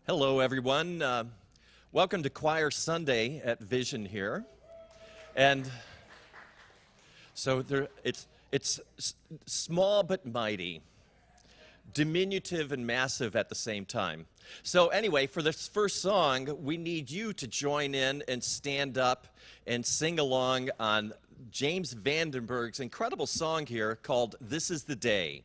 Hello, everyone. Welcome to Choir Sunday at Vision here. And so it's small but mighty, diminutive and massive at the same time. So anyway, for this first song, we need you to join in and stand up and sing along on James Vandenberg's incredible song here called "This Is the Day."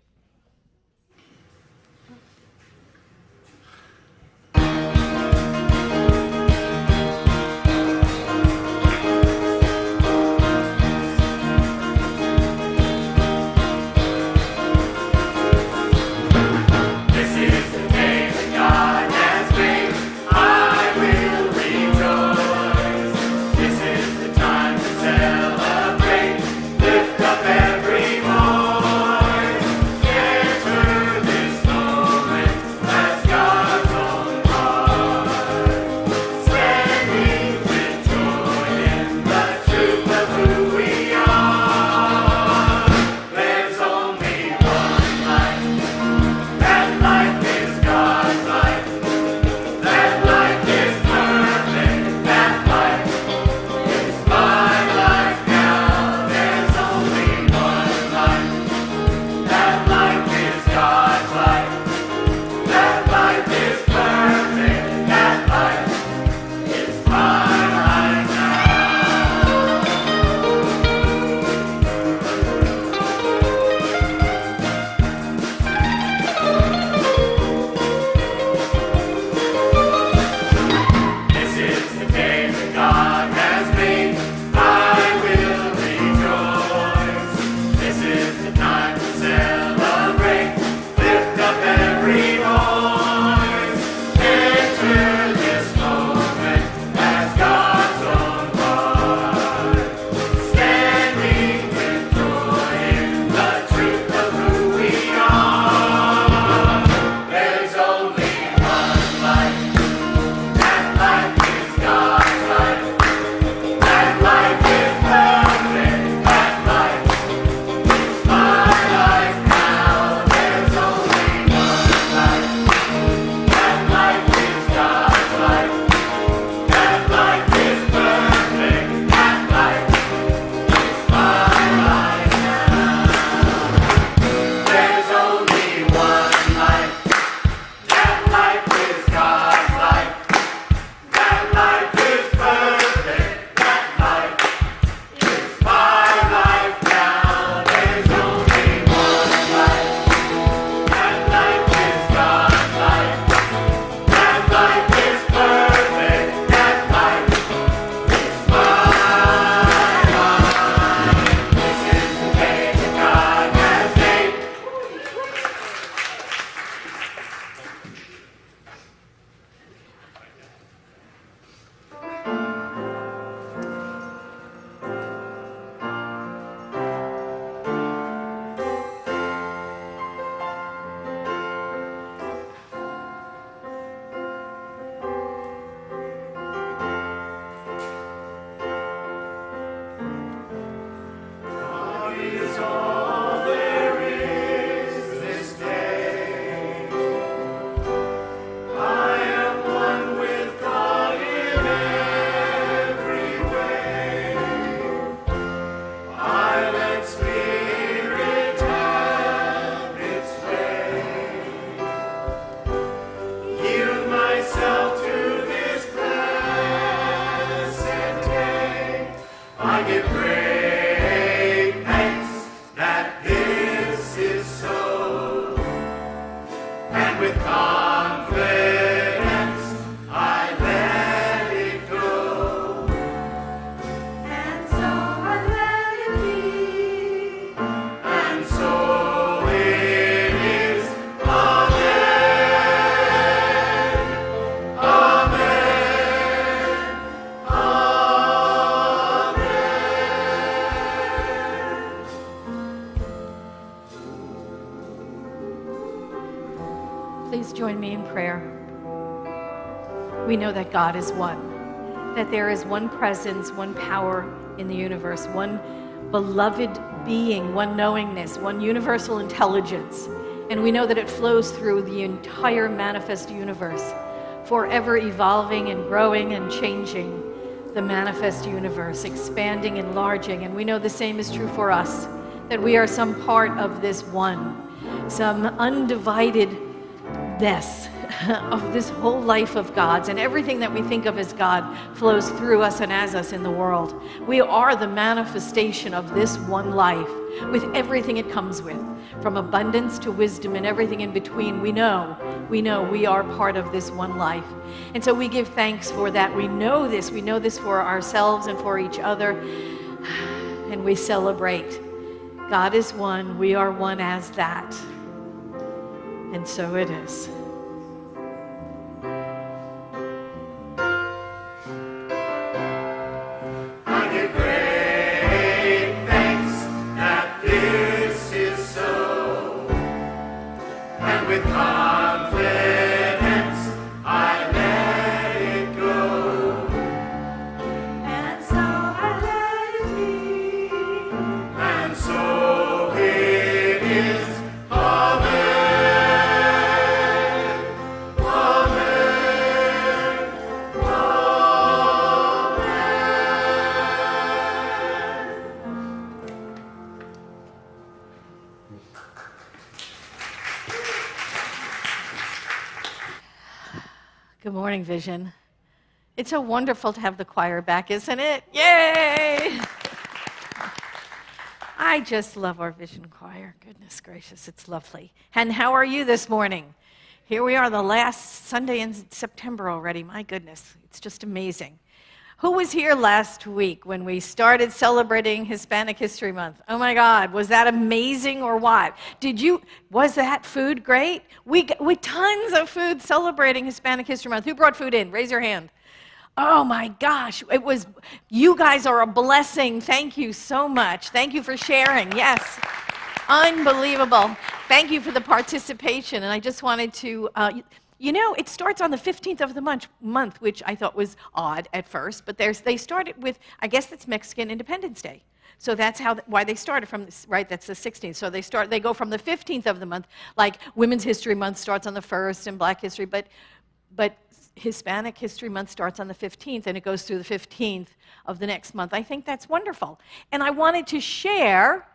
Please join me in prayer. We know that God is one, that there is one presence, one power in the universe, one beloved being, one knowingness, one universal intelligence. And we know that it flows through the entire manifest universe, forever evolving and growing and changing the manifest universe, expanding, enlarging. And we know the same is true for us, that we are some part of this one, some undividedness of this whole life of God's, and everything that we think of as God flows through us and as us in the world. We are the manifestation of this one life with everything it comes with, from abundance to wisdom and everything in between. We know we are part of this one life. And so we give thanks for that. We know this for ourselves and for each other, and we celebrate. God is one, we are one as that. And so it is. Good morning, Vision. It's so wonderful to have the choir back, isn't it? Yay! I just love our Vision choir. Goodness gracious, it's lovely. And how are you this morning? Here we are, the last Sunday in September already. My goodness, it's just amazing. Who was here last week when we started celebrating Hispanic History Month? Oh my God, was that amazing or what? Was that food great? We tons of food celebrating Hispanic History Month. Who brought food in? Raise your hand. Oh my gosh, you guys are a blessing. Thank you so much. Thank you for sharing. Yes, unbelievable. Thank you for the participation. And I just wanted to, it starts on the 15th of the month, which I thought was odd at first, but they started with, I guess it's Mexican Independence Day. So that's why they started from this, right? That's the 16th. So they go from the 15th of the month, like Women's History Month starts on the 1st and Black History, but Hispanic History Month starts on the 15th and it goes through the 15th of the next month. I think that's wonderful. And I wanted to share,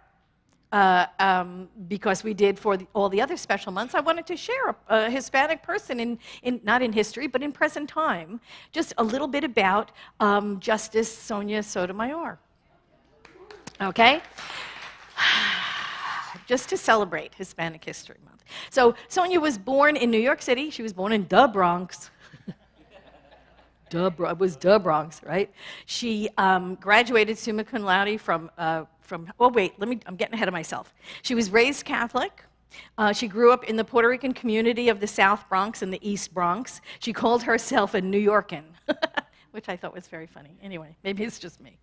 because we did for all the other special months, I wanted to share a Hispanic person not in history, but in present time, just a little bit about Justice Sonia Sotomayor. Okay? Just to celebrate Hispanic History Month. So Sonia was born in New York City. She was born in the Bronx. It was the Bronx, right? She graduated summa cum laude from I'm getting ahead of myself. She was raised Catholic. She grew up in the Puerto Rican community of the South Bronx and the East Bronx. She called herself a New Yorkan, which I thought was very funny. Anyway, maybe it's just me.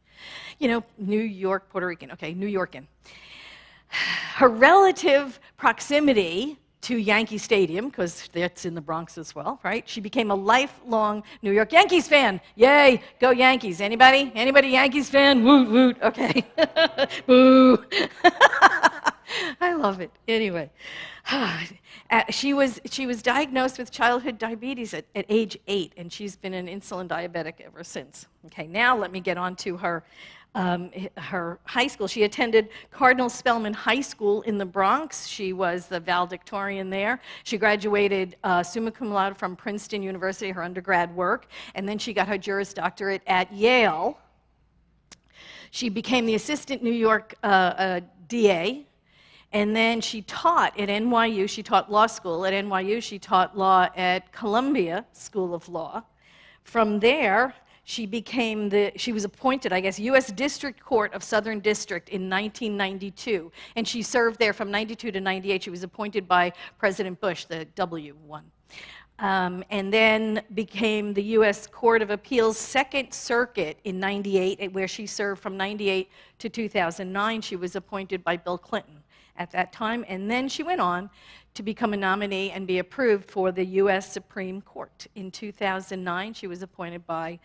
New York, Puerto Rican. Okay, New Yorkan. Her relative proximity to Yankee Stadium, because that's in the Bronx as well, right? She became a lifelong New York Yankees fan. Yay, go Yankees. Anybody? Anybody Yankees fan? Woot, woot, okay. Boo. I love it. Anyway, she was diagnosed with childhood diabetes at age 8, and she's been an insulin diabetic ever since. Okay, now let me get on to her high school. She attended Cardinal Spellman High School in the Bronx. She was the valedictorian there. She graduated summa cum laude from Princeton University, her undergrad work, and then she got her Juris Doctorate at Yale. She became the assistant New York DA, and then she taught at NYU. She taught law school at NYU. She taught law at Columbia School of Law. From there, she was appointed, I guess, U.S. District Court of Southern District in 1992, and she served there from 92 to 98. She was appointed by President Bush, the W one, and then became the U.S. Court of Appeals Second Circuit in 98, where she served from 98 to 2009. She was appointed by Bill Clinton at that time. And then she went on to become a nominee and be approved for the U.S. Supreme Court. In 2009, she was appointed by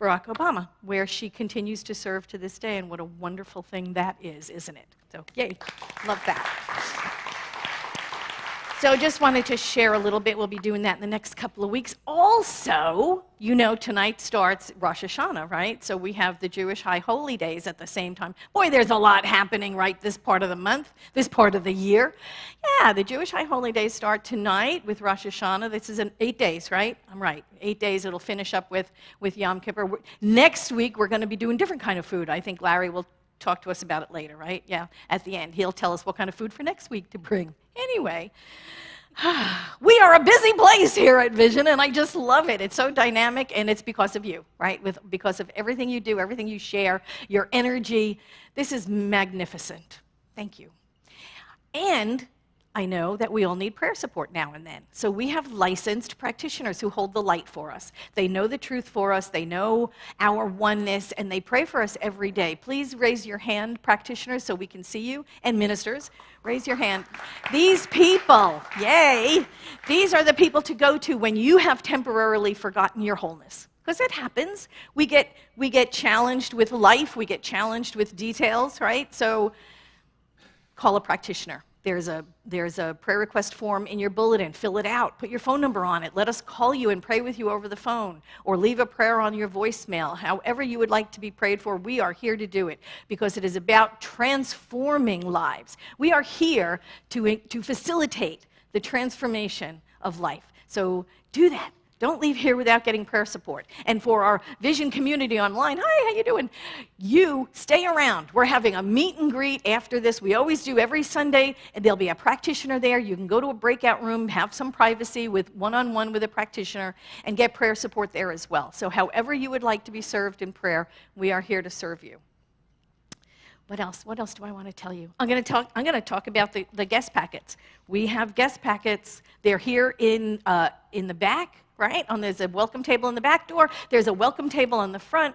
Barack Obama, where she continues to serve to this day. And what a wonderful thing that is, isn't it? So, yay, love that. So just wanted to share a little bit. We'll be doing that in the next couple of weeks. Also, you know, tonight starts Rosh Hashanah, right? So we have the Jewish High Holy Days at the same time. Boy, there's a lot happening right this part of the month, this part of the year. Yeah, the Jewish High Holy Days start tonight with Rosh Hashanah. This is 8 days, right? I'm right. 8 days. It'll finish up with Yom Kippur. Next week, we're going to be doing different kind of food. I think Larry will talk to us about it later, right? Yeah, at the end. He'll tell us what kind of food for next week to bring. Anyway, we are a busy place here at Vision, and I just love it. It's so dynamic, and it's because of you, right? Because of everything you do, everything you share, your energy. This is magnificent. Thank you. And I know that we all need prayer support now and then. So we have licensed practitioners who hold the light for us. They know the truth for us. They know our oneness, and they pray for us every day. Please raise your hand, practitioners, so we can see you. And ministers, raise your hand. These people, yay, these are the people to go to when you have temporarily forgotten your wholeness. Because it happens. We get challenged with life. We get challenged with details, right? So call a practitioner. There's a prayer request form in your bulletin. Fill it out. Put your phone number on it. Let us call you and pray with you over the phone, or leave a prayer on your voicemail. However you would like to be prayed for, we are here to do it, because it is about transforming lives. We are here to facilitate the transformation of life. So do that. Don't leave here without getting prayer support. And for our Vision community online, hi, how you doing? You stay around. We're having a meet and greet after this. We always do every Sunday, and there'll be a practitioner there. You can go to a breakout room, have some privacy with one-on-one with a practitioner, and get prayer support there as well. So however you would like to be served in prayer, we are here to serve you. What else? What else do I want to tell you? I'm going to talk about the guest packets. We have guest packets. They're here in the back. Right? There's a welcome table in the back door. There's a welcome table on the front.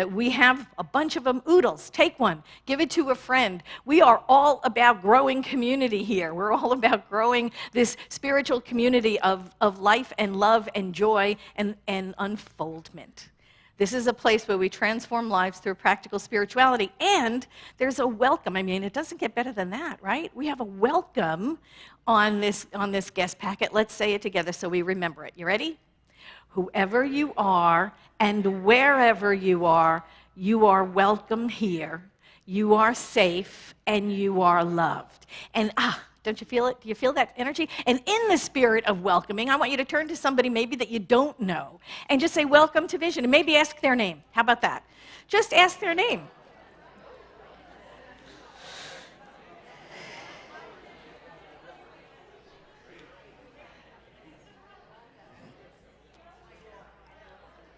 We have a bunch of them. Oodles. Take one. Give it to a friend. We are all about growing community here. We're all about growing this spiritual community of life and love and joy and unfoldment. This is a place where we transform lives through practical spirituality, and there's a welcome. I mean, it doesn't get better than that, right? We have a welcome on this guest packet. Let's say it together so we remember it. You ready? Whoever you are and wherever you are welcome here. You are safe and you are loved. And don't you feel it? Do you feel that energy? And in the spirit of welcoming, I want you to turn to somebody maybe that you don't know and just say, welcome to Vision, and maybe ask their name. How about that? Just ask their name.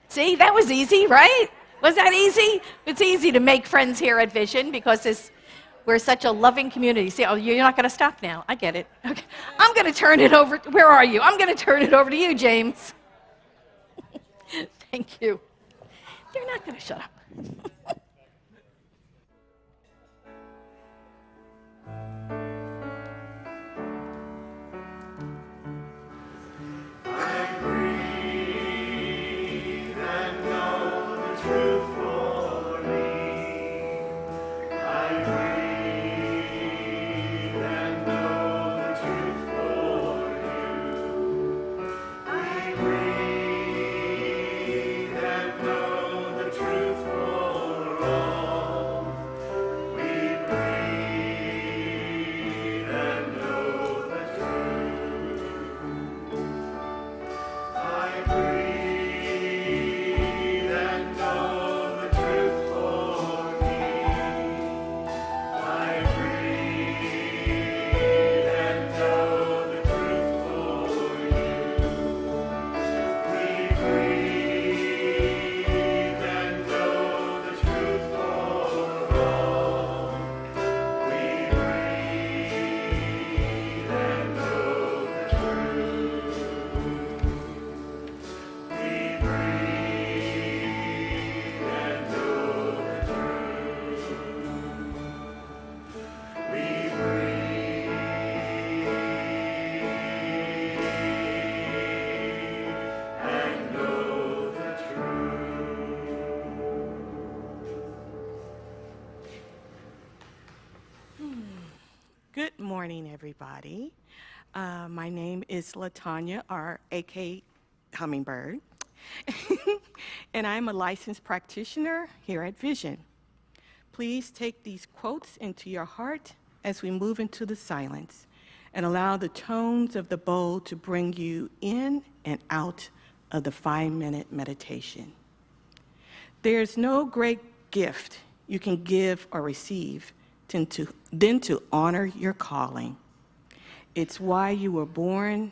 See, that was easy, right? Was that easy? It's easy to make friends here at Vision because we're such a loving community. See, you're not going to stop now. I get it. Okay. I'm going to turn it over. Where are you? I'm going to turn it over to you, James. Thank you. They're not going to shut up. Truth. morning, everybody. My name is LaTanya, or AK Hummingbird, and I'm a licensed practitioner here at Vision. Please take these quotes into your heart as we move into the silence and allow the tones of the bowl to bring you in and out of the 5-minute meditation. There's no great gift you can give or receive than to honor your calling. It's why you were born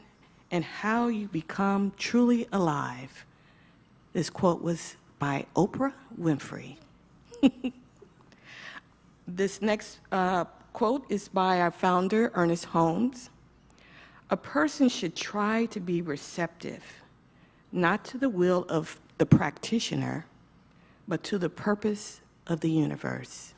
and how you become truly alive. This quote was by Oprah Winfrey. This next quote is by our founder, Ernest Holmes. A person should try to be receptive, not to the will of the practitioner, but to the purpose of the universe.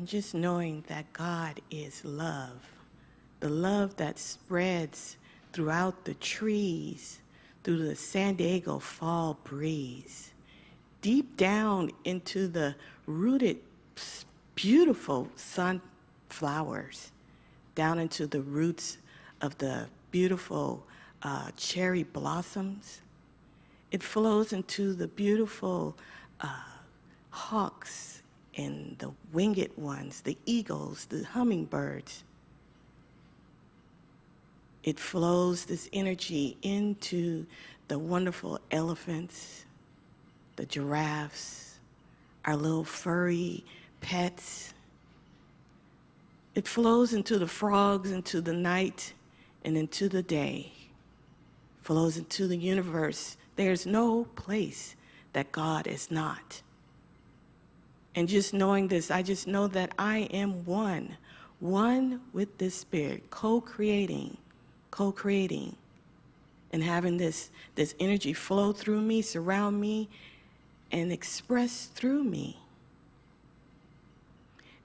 just knowing that God is love, the love that spreads throughout the trees, through the San Diego fall breeze, deep down into the rooted, beautiful sunflowers, down into the roots of the beautiful cherry blossoms. It flows into the beautiful hawks and the winged ones, the eagles, the hummingbirds. It flows this energy into the wonderful elephants, the giraffes, our little furry pets. It flows into the frogs, into the night, and into the day. Flows into the universe. There's no place that God is not. And just knowing this, I just know that I am one with this Spirit, co-creating, and having this energy flow through me, surround me, and express through me.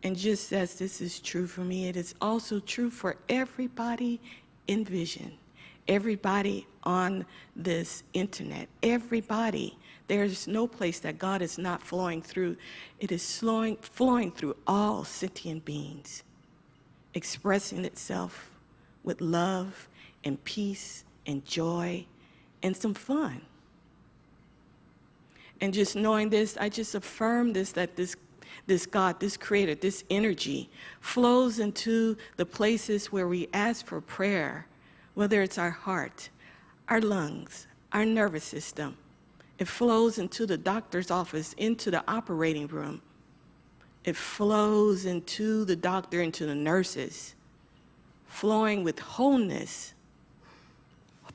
And just as this is true for me, it is also true for everybody in Vision, everybody on this internet, everybody. There's no place that God is not flowing through. It is flowing through all sentient beings, expressing itself with love and peace and joy and some fun. And just knowing this, I just affirm this, that this God, this Creator, this energy flows into the places where we ask for prayer, whether it's our heart, our lungs, our nervous system. It flows into the doctor's office, into the operating room. It flows into the doctor, into the nurses, flowing with wholeness,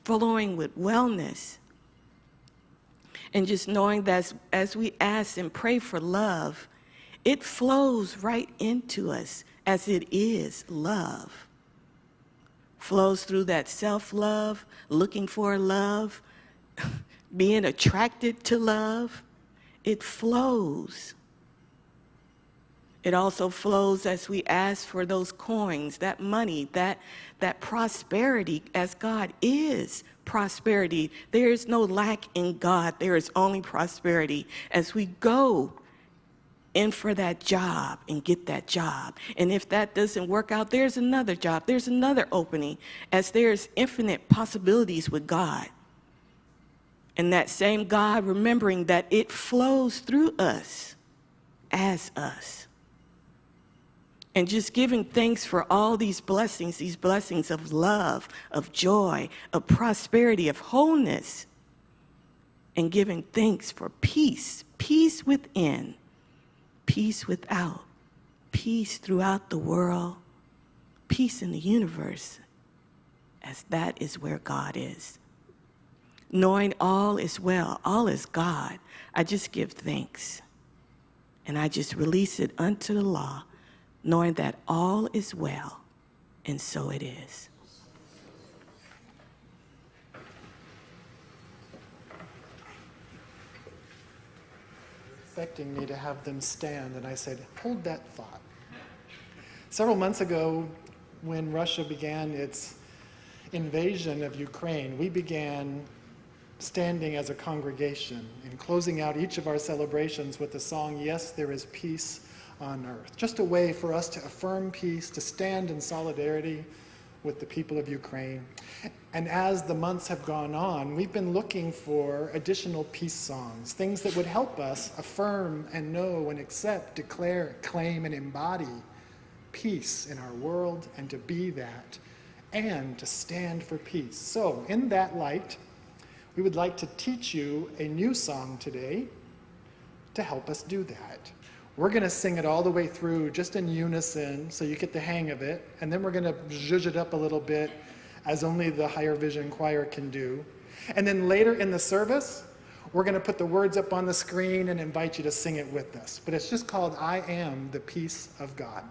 flowing with wellness. And just knowing that as we ask and pray for love, it flows right into us as it is love. Flows through that self-love, looking for love, being attracted to love. It flows. It also flows as we ask for those coins, that money, that prosperity, as God is prosperity. There is no lack in God. There is only prosperity. As we go in for that job and get that job. And if that doesn't work out, there's another job. There's another opening, as there's infinite possibilities with God. And that same God, remembering that it flows through us as us. And just giving thanks for all these blessings of love, of joy, of prosperity, of wholeness. And giving thanks for peace, peace within, peace without, peace throughout the world, peace in the universe, as that is where God is. Knowing all is well, all is God, I just give thanks. And I just release it unto the law, knowing that all is well, and so it is. Expecting me to have them stand, and I said, hold that thought. Several months ago, when Russia began its invasion of Ukraine, we began standing as a congregation and closing out each of our celebrations with the song, Yes, There Is Peace on Earth. Just a way for us to affirm peace, to stand in solidarity with the people of Ukraine. And as the months have gone on, we've been looking for additional peace songs, things that would help us affirm and know and accept, declare, claim, and embody peace in our world, and to be that, and to stand for peace. So, in that light, we would like to teach you a new song today to help us do that. We're going to sing it all the way through, just in unison, so you get the hang of it, and then we're going to zhuzh it up a little bit, as only the Higher Vision Choir can do. And then later in the service, we're going to put the words up on the screen and invite you to sing it with us. But it's just called I Am the Peace of God.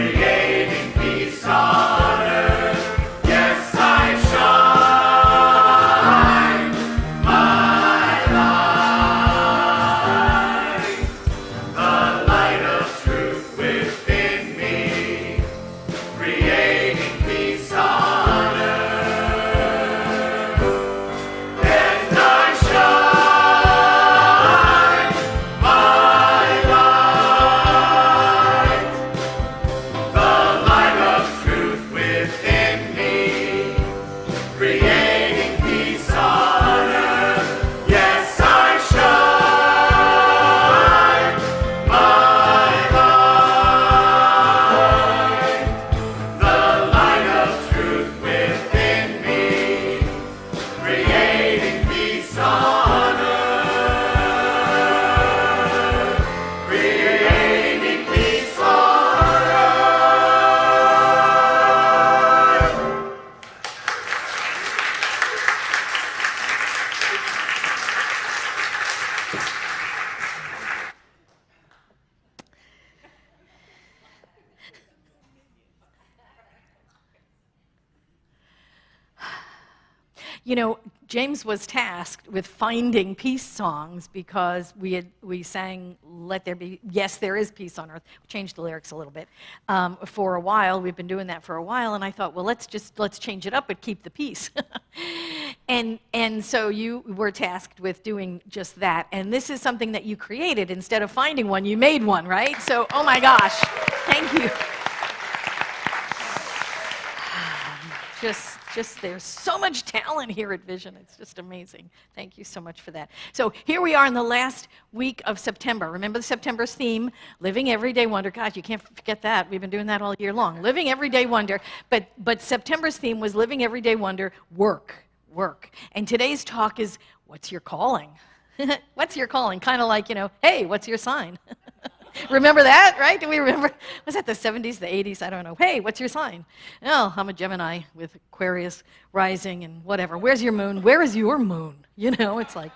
creating peace on earth. Yes, I shine my light, the light of truth within me, creating peace on earth. And I shine my light, the light of truth within me, creating peace on earth. Yes, I shine my light, the light of truth within me, creating peace on earth, creating peace on earth. You know, James was tasked with finding peace songs because we sang "Let There Be," yes, there is peace on earth. We changed the lyrics a little bit for a while. We've been doing that for a while, and I thought, well, let's change it up but keep the peace. and so you were tasked with doing just that. And this is something that you created. Instead of finding one, you made one, right? So, oh my gosh, thank you. Just there's so much talent here at Vision. It's just amazing. Thank you so much for that. So here we are in the last week of September. Remember the September's theme, Living Everyday Wonder. God, you can't forget that. We've been doing that all year long. Living Everyday Wonder. But September's theme was Living Everyday Wonder, work. And today's talk is, what's your calling? What's your calling? Kind of like, hey, what's your sign? Remember that, right? Do we remember? Was that the 70s, the 80s? I don't know. Hey, what's your sign? Oh, I'm a Gemini with Aquarius rising and whatever. Where's your moon? Where is your moon? It's like...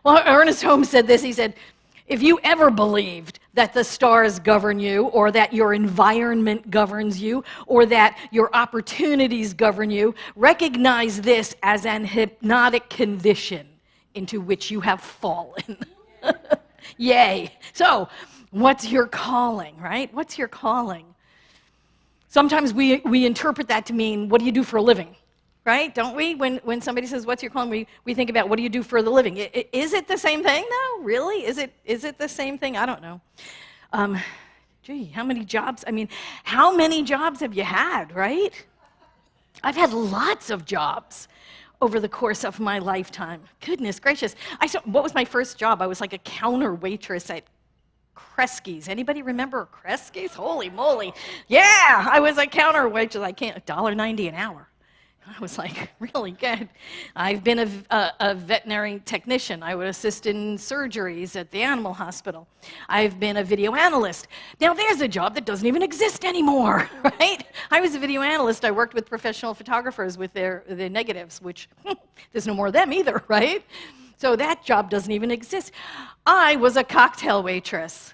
Well, Ernest Holmes said this. He said, if you ever believed that the stars govern you, or that your environment governs you, or that your opportunities govern you, recognize this as an hypnotic condition into which you have fallen. Yay. So, what's your calling, right? What's your calling? Sometimes we interpret that to mean, what do you do for a living? Right? Don't we? When somebody says, what's your calling, we think about, what do you do for the living? Is it the same thing, though? Really? Is it the same thing? I don't know. Gee, how many jobs? How many jobs have you had, right? I've had lots of jobs over the course of my lifetime. Goodness gracious. What was my first job? I was like a counter waitress at Kresge's. Anybody remember Kresge's? Holy moly. Yeah, I was a counter waitress. $1.90 an hour. I was like, really good. I've been a veterinary technician. I would assist in surgeries at the animal hospital. I've been a video analyst. Now there's a job that doesn't even exist anymore, right? I was a video analyst. I worked with professional photographers with their negatives, which there's no more of them either, right? So that job doesn't even exist. I was a cocktail waitress.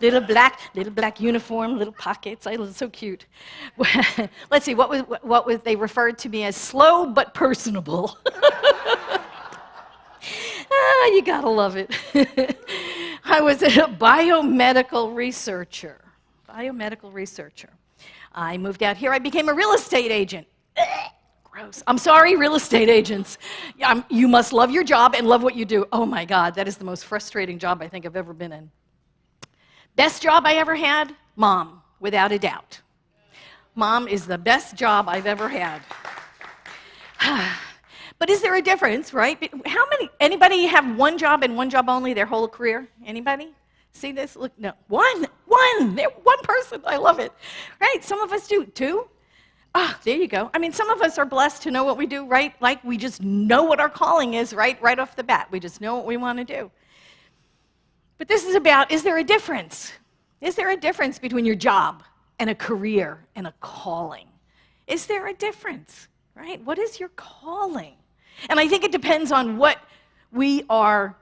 Little black uniform, little pockets. I was so cute. Let's see, what was they referred to me as slow but personable. You gotta love it. I was a biomedical researcher. I moved out here. I became a real estate agent. Gross. I'm sorry, real estate agents. You must love your job and love what you do. Oh my God, that is the most frustrating job I think I've ever been in. Best job I ever had? Mom, without a doubt. Mom is the best job I've ever had. But is there a difference, right? Anybody have one job and one job only their whole career? Anybody? See this? Look, no. One person. I love it. Right? Some of us do. Two? There you go. Some of us are blessed to know what we do, right? Like we just know what our calling is, right off the bat. We just know what we want to do. But this is about, is there a difference? Is there a difference between your job and a career and a calling? Is there a difference, right? What is your calling? And I think it depends on what we're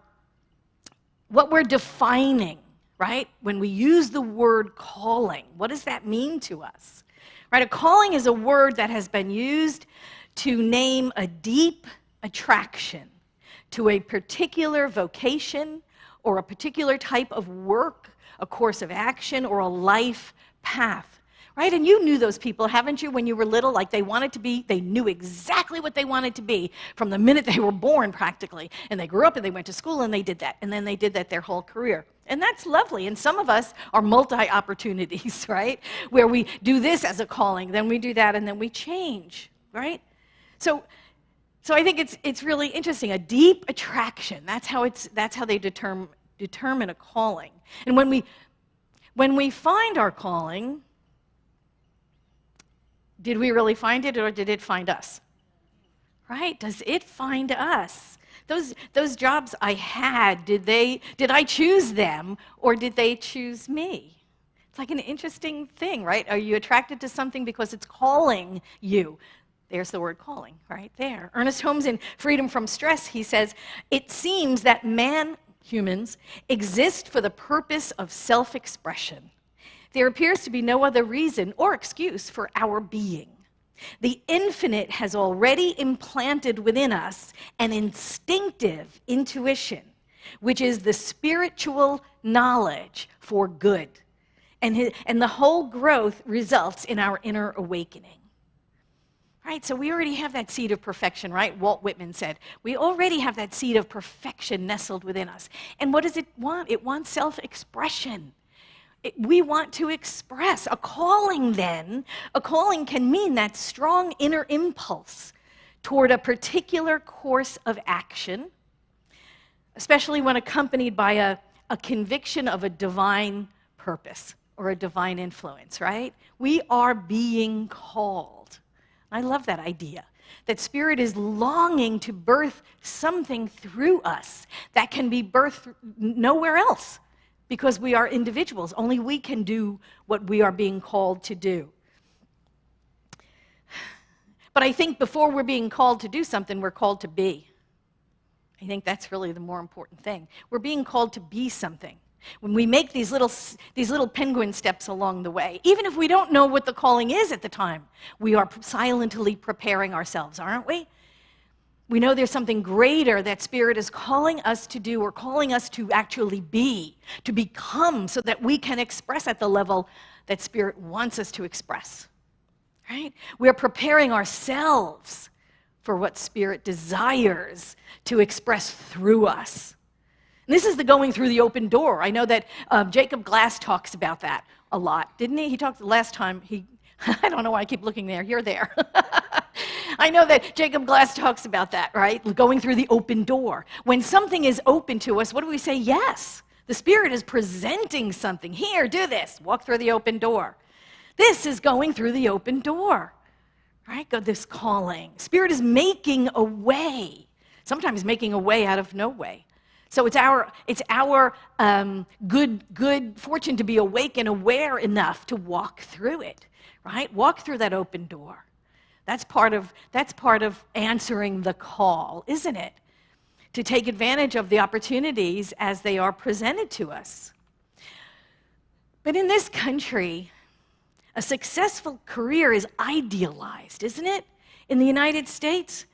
defining right? When we use the word calling, what does that mean to us? Right? A calling is a word that has been used to name a deep attraction to a particular vocation or a particular type of work, a course of action, or a life path. Right? And you knew those people, haven't you, when you were little? Like they knew exactly what they wanted to be from the minute they were born, practically. And they grew up and they went to school and they did that. And then they did that their whole career. And that's lovely. And some of us are multi-opportunities, right? Where we do this as a calling, then we do that, and then we change, right? So I think it's really interesting. A deep attraction. That's how they determine a calling. And when we find our calling, did we really find it, or did it find us? Right? Does it find us? Those jobs I had, did I choose them, or did they choose me? It's like an interesting thing, right? Are you attracted to something because it's calling you? There's the word calling, right there. Ernest Holmes in Freedom from Stress, he says, it seems that humans, exist for the purpose of self-expression. There appears to be no other reason or excuse for our being. The infinite has already implanted within us an instinctive intuition, which is the spiritual knowledge for good. And the whole growth results in our inner awakening. Right, so we already have that seed of perfection, right? Walt Whitman said, we already have that seed of perfection nestled within us. And what does it want? It wants self-expression. We want to express. A calling can mean that strong inner impulse toward a particular course of action, especially when accompanied by a conviction of a divine purpose or a divine influence, right? We are being called. I love that idea, that Spirit is longing to birth something through us that can be birthed nowhere else. Because we are individuals. Only we can do what we are being called to do. But I think before we're being called to do something, we're called to be. I think that's really the more important thing. We're being called to be something. When we make these little penguin steps along the way, even if we don't know what the calling is at the time, we are silently preparing ourselves, aren't we? We know there's something greater that Spirit is calling us to do, or calling us to actually be, to become, so that we can express at the level that Spirit wants us to express, right? We're preparing ourselves for what Spirit desires to express through us. And this is the going through the open door. I know that Jacob Glass talks about that a lot, didn't he? He talked the last time, I don't know why I keep looking there, you're there. I know that Jacob Glass talks about that, right? Going through the open door. When something is open to us, what do we say? Yes. The Spirit is presenting something. Here, do this. Walk through the open door. This is going through the open door, right? Go this calling. Spirit is making a way, sometimes making a way out of no way. So it's our good fortune to be awake and aware enough to walk through it, right? Walk through that open door. That's part of answering the call, isn't it? To take advantage of the opportunities as they are presented to us. But in this country, a successful career is idealized, isn't it? In the United States.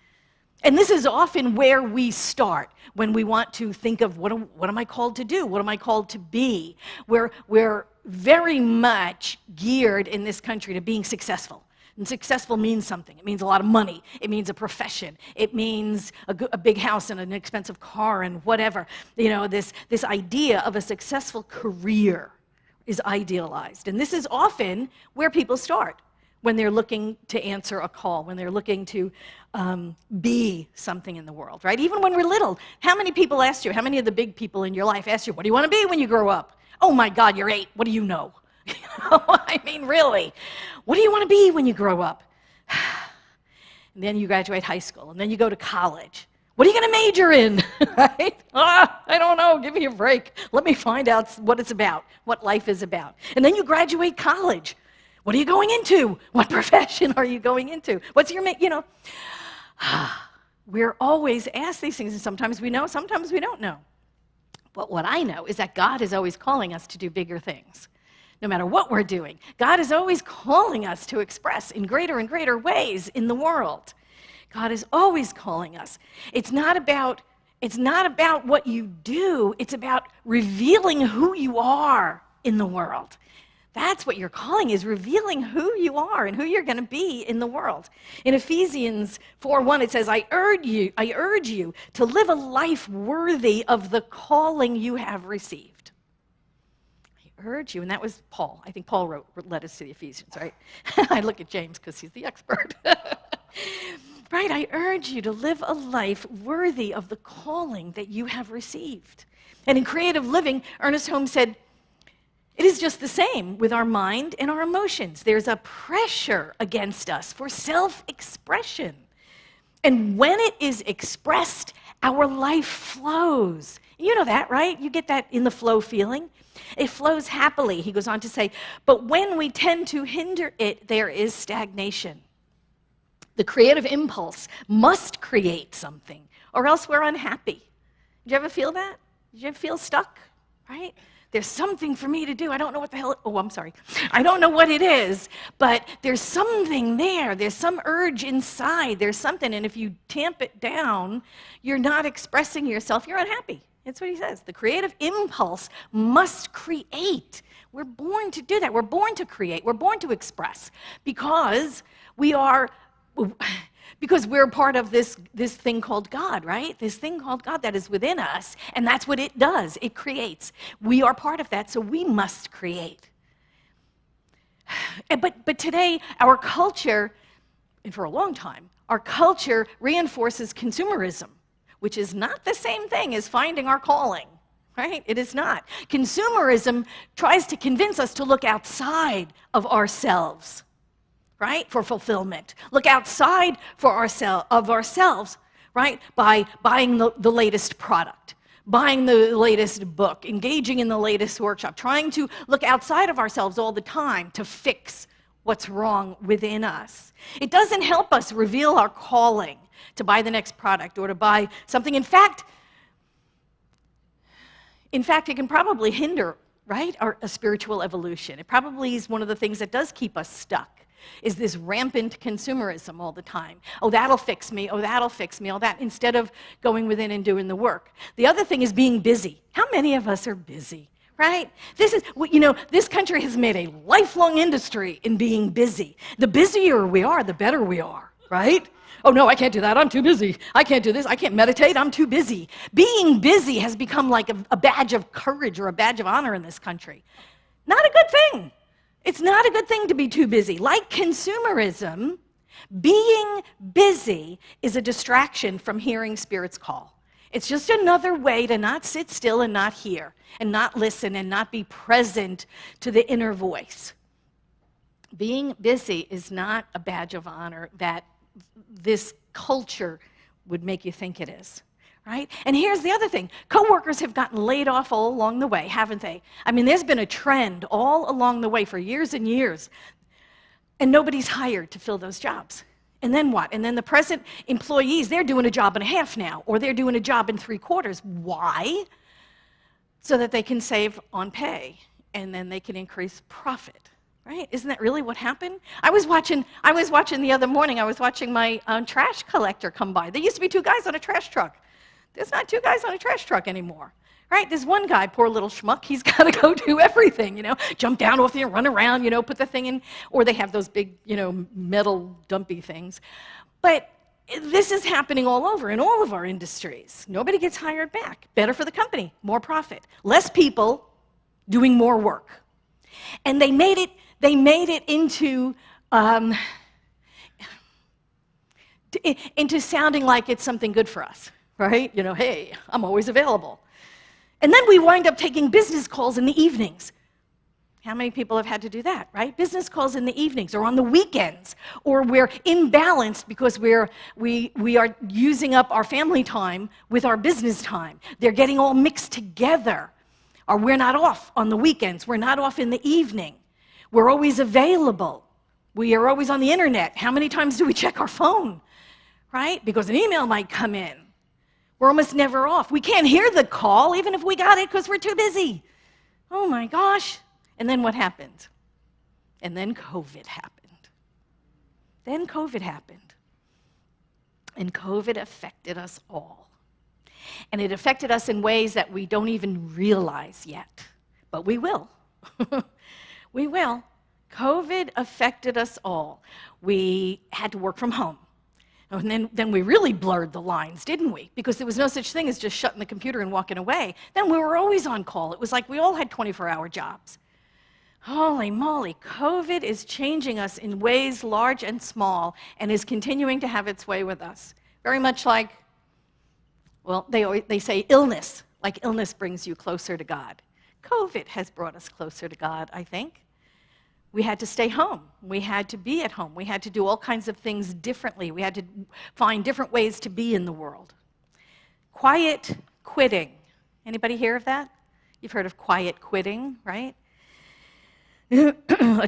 And this is often where we start when we want to think of what am I called to do? What am I called to be? We're very much geared in this country to being successful. And successful means something. It means a lot of money. It means a profession. It means a big house and an expensive car and whatever. You know, this idea of a successful career is idealized. And this is often where people start when they're looking to answer a call, when they're looking to be something in the world, right? Even when we're little, how many people asked you, how many of the big people in your life asked you, what do you want to be when you grow up? Oh my God, you're 8. What do you know? I mean, really, what do you want to be when you grow up? And then you graduate high school, and then you go to college. What are you going to major in, right? I don't know, give me a break. Let me find out what it's about, what life is about. And then you graduate college. What are you going into? What profession are you going into? What's your, we're always asked these things, and sometimes we know, sometimes we don't know. But what I know is that God is always calling us to do bigger things. No matter what we're doing, God is always calling us to express in greater and greater ways in the world. God is always calling us. It's not about what you do, it's about revealing who you are in the world. That's what your calling is, revealing who you are and who you're going to be in the world. In Ephesians 4:1, it says, I urge you to live a life worthy of the calling you have received. I urge you, and that was Paul. I think Paul wrote letters to the Ephesians, right? I look at James because he's the expert. Right, I urge you to live a life worthy of the calling that you have received. And in creative living, Ernest Holmes said, it is just the same with our mind and our emotions. There's a pressure against us for self-expression. And when it is expressed, our life flows. You know that, right? You get that in the flow feeling. It flows happily, he goes on to say. But when we tend to hinder it, there is stagnation. The creative impulse must create something, or else we're unhappy. Did you ever feel that? Did you ever feel stuck? Right? There's something for me to do. I don't know what the hell, I don't know what it is, but there's something there. There's some urge inside. There's something, and if you tamp it down, you're not expressing yourself. You're unhappy. That's what he says. The creative impulse must create. We're born to do that. We're born to create. We're born to express because we're part of this thing called God, right? This thing called God that is within us, and that's what it does. It creates. We are part of that, so we must create. But today, our culture, and for a long time, our culture reinforces consumerism, which is not the same thing as finding our calling, right? It is not. Consumerism tries to convince us to look outside of ourselves, right, for fulfillment. Look outside of ourselves, right, by buying the latest product, buying the latest book, engaging in the latest workshop, trying to look outside of ourselves all the time to fix what's wrong within us. It doesn't help us reveal our calling to buy the next product or to buy something. In fact, it can probably hinder, right, a spiritual evolution. It probably is one of the things that does keep us stuck. Is this rampant consumerism all the time. Oh, that'll fix me. Oh, that'll fix me. Oh, that, instead of going within and doing the work. The other thing is being busy. How many of us are busy, right? This country has made a lifelong industry in being busy. The busier we are, the better we are, right? Oh, no, I can't do that. I'm too busy. I can't do this. I can't meditate. I'm too busy. Being busy has become like a badge of courage or a badge of honor in this country. Not a good thing. It's not a good thing to be too busy. Like consumerism, being busy is a distraction from hearing Spirit's call. It's just another way to not sit still and not hear, and not listen, and not be present to the inner voice. Being busy is not a badge of honor that this culture would make you think it is. Right? And here's the other thing. Coworkers have gotten laid off all along the way, haven't they? I mean, there's been a trend all along the way for years and years, and nobody's hired to fill those jobs. And then what? And then the present employees, they're doing a job and a half now, or they're doing a job in 3/4. Why? So that they can save on pay, and then they can increase profit. Right? Isn't that really what happened? I was watching the other morning, I was watching my trash collector come by. There used to be 2 guys on a trash truck. There's not 2 guys on a trash truck anymore, right? There's one guy, poor little schmuck, he's got to go do everything, jump down off there, run around, put the thing in, or they have those big, metal dumpy things. But this is happening all over in all of our industries. Nobody gets hired back. Better for the company, more profit. Less people doing more work. And they made it into sounding like it's something good for us. Right? Hey, I'm always available. And then we wind up taking business calls in the evenings. How many people have had to do that, right? Business calls in the evenings or on the weekends, or we're imbalanced because we are using up our family time with our business time. They're getting all mixed together. Or we're not off on the weekends. We're not off in the evening. We're always available. We are always on the internet. How many times do we check our phone, right? Because an email might come in. We're almost never off. We can't hear the call, even if we got it, because we're too busy. Oh my gosh. And then what happened? And then COVID happened. Then COVID happened. And COVID affected us all. And it affected us in ways that we don't even realize yet. But we will. We will. COVID affected us all. We had to work from home. And then we really blurred the lines, didn't we? Because there was no such thing as just shutting the computer and walking away. Then we were always on call. It was like we all had 24-hour jobs. Holy moly, COVID is changing us in ways large and small and is continuing to have its way with us. Very much like, well, they say illness, like illness brings you closer to God. COVID has brought us closer to God, I think. We had to stay home. We had to be at home. We had to do all kinds of things differently. We had to find different ways to be in the world. Quiet quitting. Anybody hear of that? You've heard of quiet quitting, right? A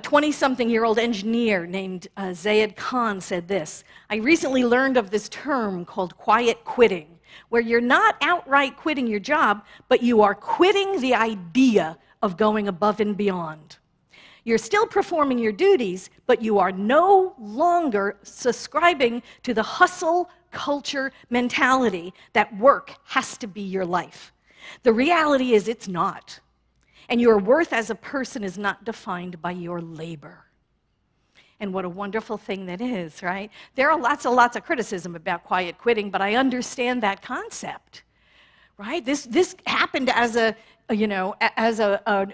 20-something-year-old engineer named Zayed Khan said this: I recently learned of this term called quiet quitting, where you're not outright quitting your job, but you are quitting the idea of going above and beyond. You're still performing your duties, but you are no longer subscribing to the hustle culture mentality that work has to be your life. The reality is it's not. And your worth as a person is not defined by your labor. And what a wonderful thing that is, right? There are lots of criticism about quiet quitting, but I understand that concept, right? This happened as a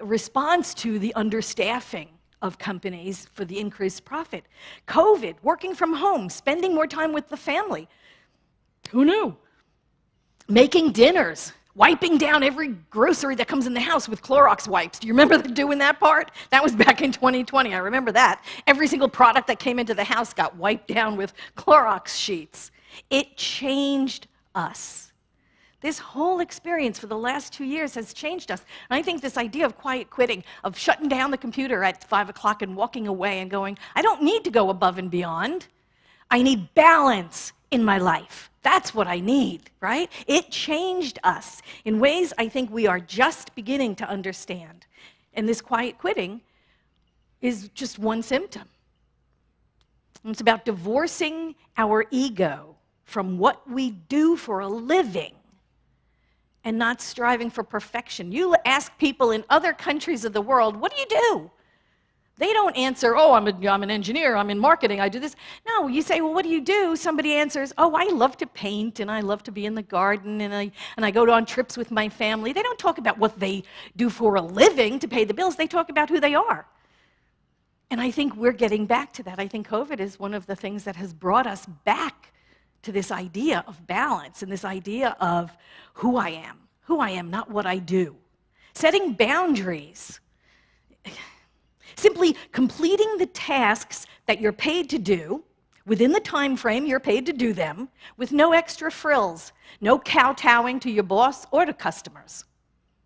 response to the understaffing of companies for the increased profit. COVID, working from home, spending more time with the family. Who knew? Making dinners. Wiping down every grocery that comes in the house with Clorox wipes. Do you remember doing that part? That was back in 2020. I remember that. Every single product that came into the house got wiped down with Clorox sheets. It changed us. This whole experience for the last 2 years has changed us. And I think this idea of quiet quitting, of shutting down the computer at 5 o'clock and walking away and going, I don't need to go above and beyond. I need balance in my life. That's what I need, right? It changed us in ways I think we are just beginning to understand. And this quiet quitting is just one symptom. It's about divorcing our ego from what we do for a living and not striving for perfection. You ask people in other countries of the world, what do you do? They don't answer, oh, I'm an engineer, I'm in marketing, I do this. No, you say, well, what do you do? Somebody answers, oh, I love to paint, and I love to be in the garden, and I go on trips with my family. They don't talk about what they do for a living to pay the bills. They talk about who they are. And I think we're getting back to that. I think COVID is one of the things that has brought us back to this idea of balance and this idea of who I am, not what I do. Setting boundaries. Simply completing the tasks that you're paid to do within the time frame you're paid to do them with no extra frills, no kowtowing to your boss or to customers.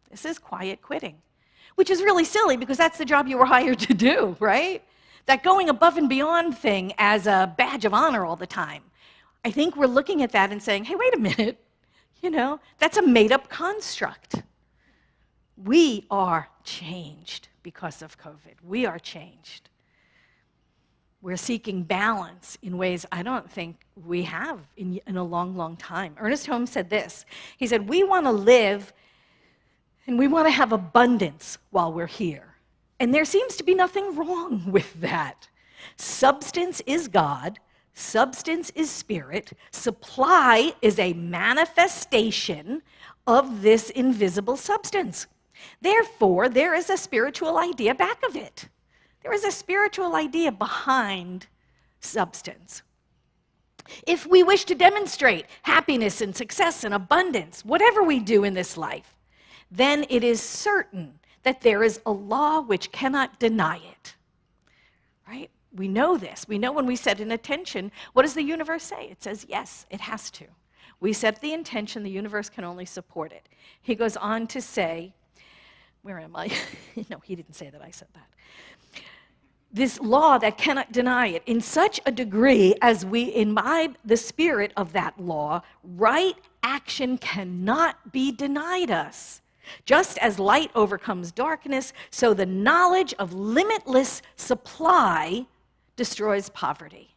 This is quiet quitting, which is really silly because that's the job you were hired to do, right? That going above and beyond thing as a badge of honor all the time. I think we're looking at that and saying, hey, wait a minute, that's a made-up construct. We are changed because of COVID. We are changed. We're seeking balance in ways I don't think we have in a long, long time. Ernest Holmes said this. He said, we want to live and we want to have abundance while we're here. And there seems to be nothing wrong with that. Substance is God. Substance is spirit. Supply is a manifestation of this invisible substance. Therefore, there is a spiritual idea back of it. There is a spiritual idea behind substance. If we wish to demonstrate happiness and success and abundance, whatever we do in this life, then it is certain that there is a law which cannot deny it. Right? We know this. We know when we set an intention, what does the universe say? It says, yes, it has to. We set the intention, the universe can only support it. He goes on to say, where am I? No, he didn't say that, I said that. This law that cannot deny it in such a degree as we imbibe the spirit of that law right action cannot be denied us. Just as light overcomes darkness, so the knowledge of limitless supply destroys poverty.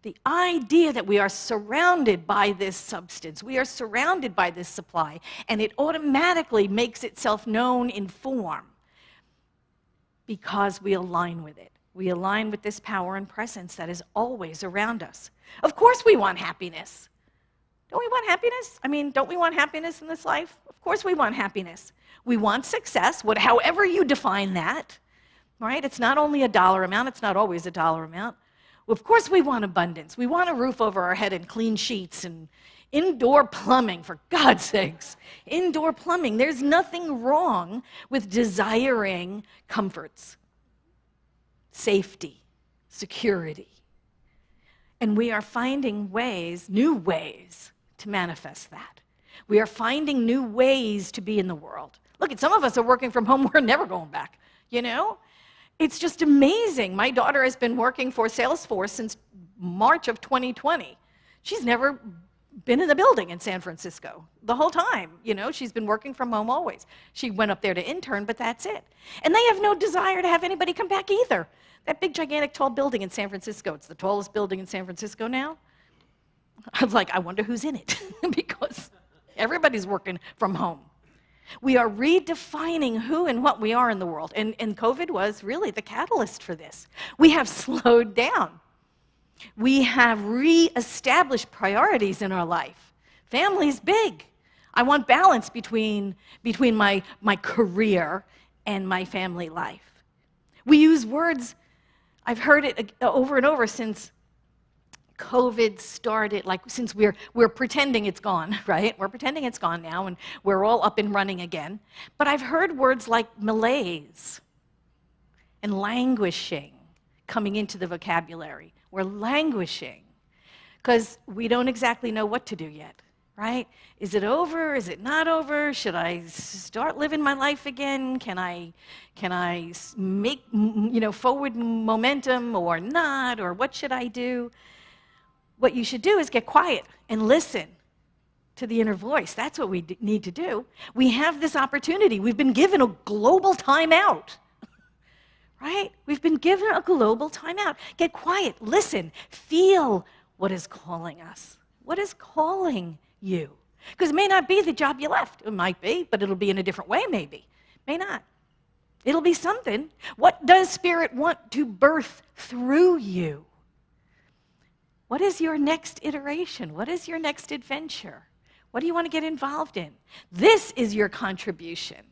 The idea that we are surrounded by this substance, we are surrounded by this supply, and it automatically makes itself known in form because we align with it. We align with this power and presence that is always around us. Of course we want happiness. Don't we want happiness? I mean, don't we want happiness in this life? Of course we want happiness. We want success, however you define that, right? It's not only a dollar amount, it's not always a dollar amount. Of course we want abundance. We want a roof over our head and clean sheets and indoor plumbing, for God's sakes. Indoor plumbing. There's nothing wrong with desiring comforts, safety, security. And we are finding ways, new ways, to manifest that. We are finding new ways to be in the world. Look, some of us are working from home. We're never going back, you know? It's just amazing. My daughter has been working for Salesforce since March of 2020. She's never been in the building in San Francisco the whole time. You know, she's been working from home always. She went up there to intern, but that's it. And they have no desire to have anybody come back either. That big, gigantic, tall building in San Francisco, it's the tallest building in San Francisco now. I was like, I wonder who's in it, because everybody's working from home. We are redefining who and what we are in the world, and COVID was really the catalyst for this. We have slowed down. We have reestablished priorities in our life. Family's big. I want balance between my career and my family life. We use words, I've heard it over and over since COVID started, like since we're pretending it's gone, right? We're pretending it's gone now, and we're all up and running again. But I've heard words like malaise and languishing coming into the vocabulary. We're languishing because we don't exactly know what to do yet, right? Is it over? Is it not over? Should I start living my life again? Can I make forward momentum or not? Or what should I do? What you should do is get quiet and listen to the inner voice. That's what we need to do. We have this opportunity. We've been given a global timeout, right? We've been given a global timeout. Get quiet, listen, feel what is calling us. What is calling you? Because it may not be the job you left. It might be, but it'll be in a different way maybe. May not. It'll be something. What does Spirit want to birth through you? What is your next iteration? What is your next adventure? What do you want to get involved in? This is your contribution.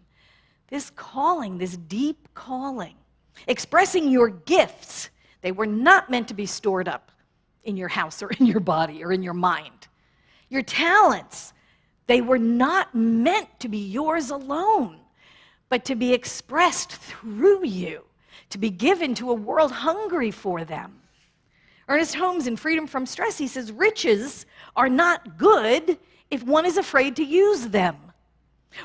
This calling, this deep calling. Expressing your gifts. They were not meant to be stored up in your house or in your body or in your mind. Your talents, they were not meant to be yours alone, but to be expressed through you, to be given to a world hungry for them. Ernest Holmes in Freedom from Stress, he says, riches are not good if one is afraid to use them,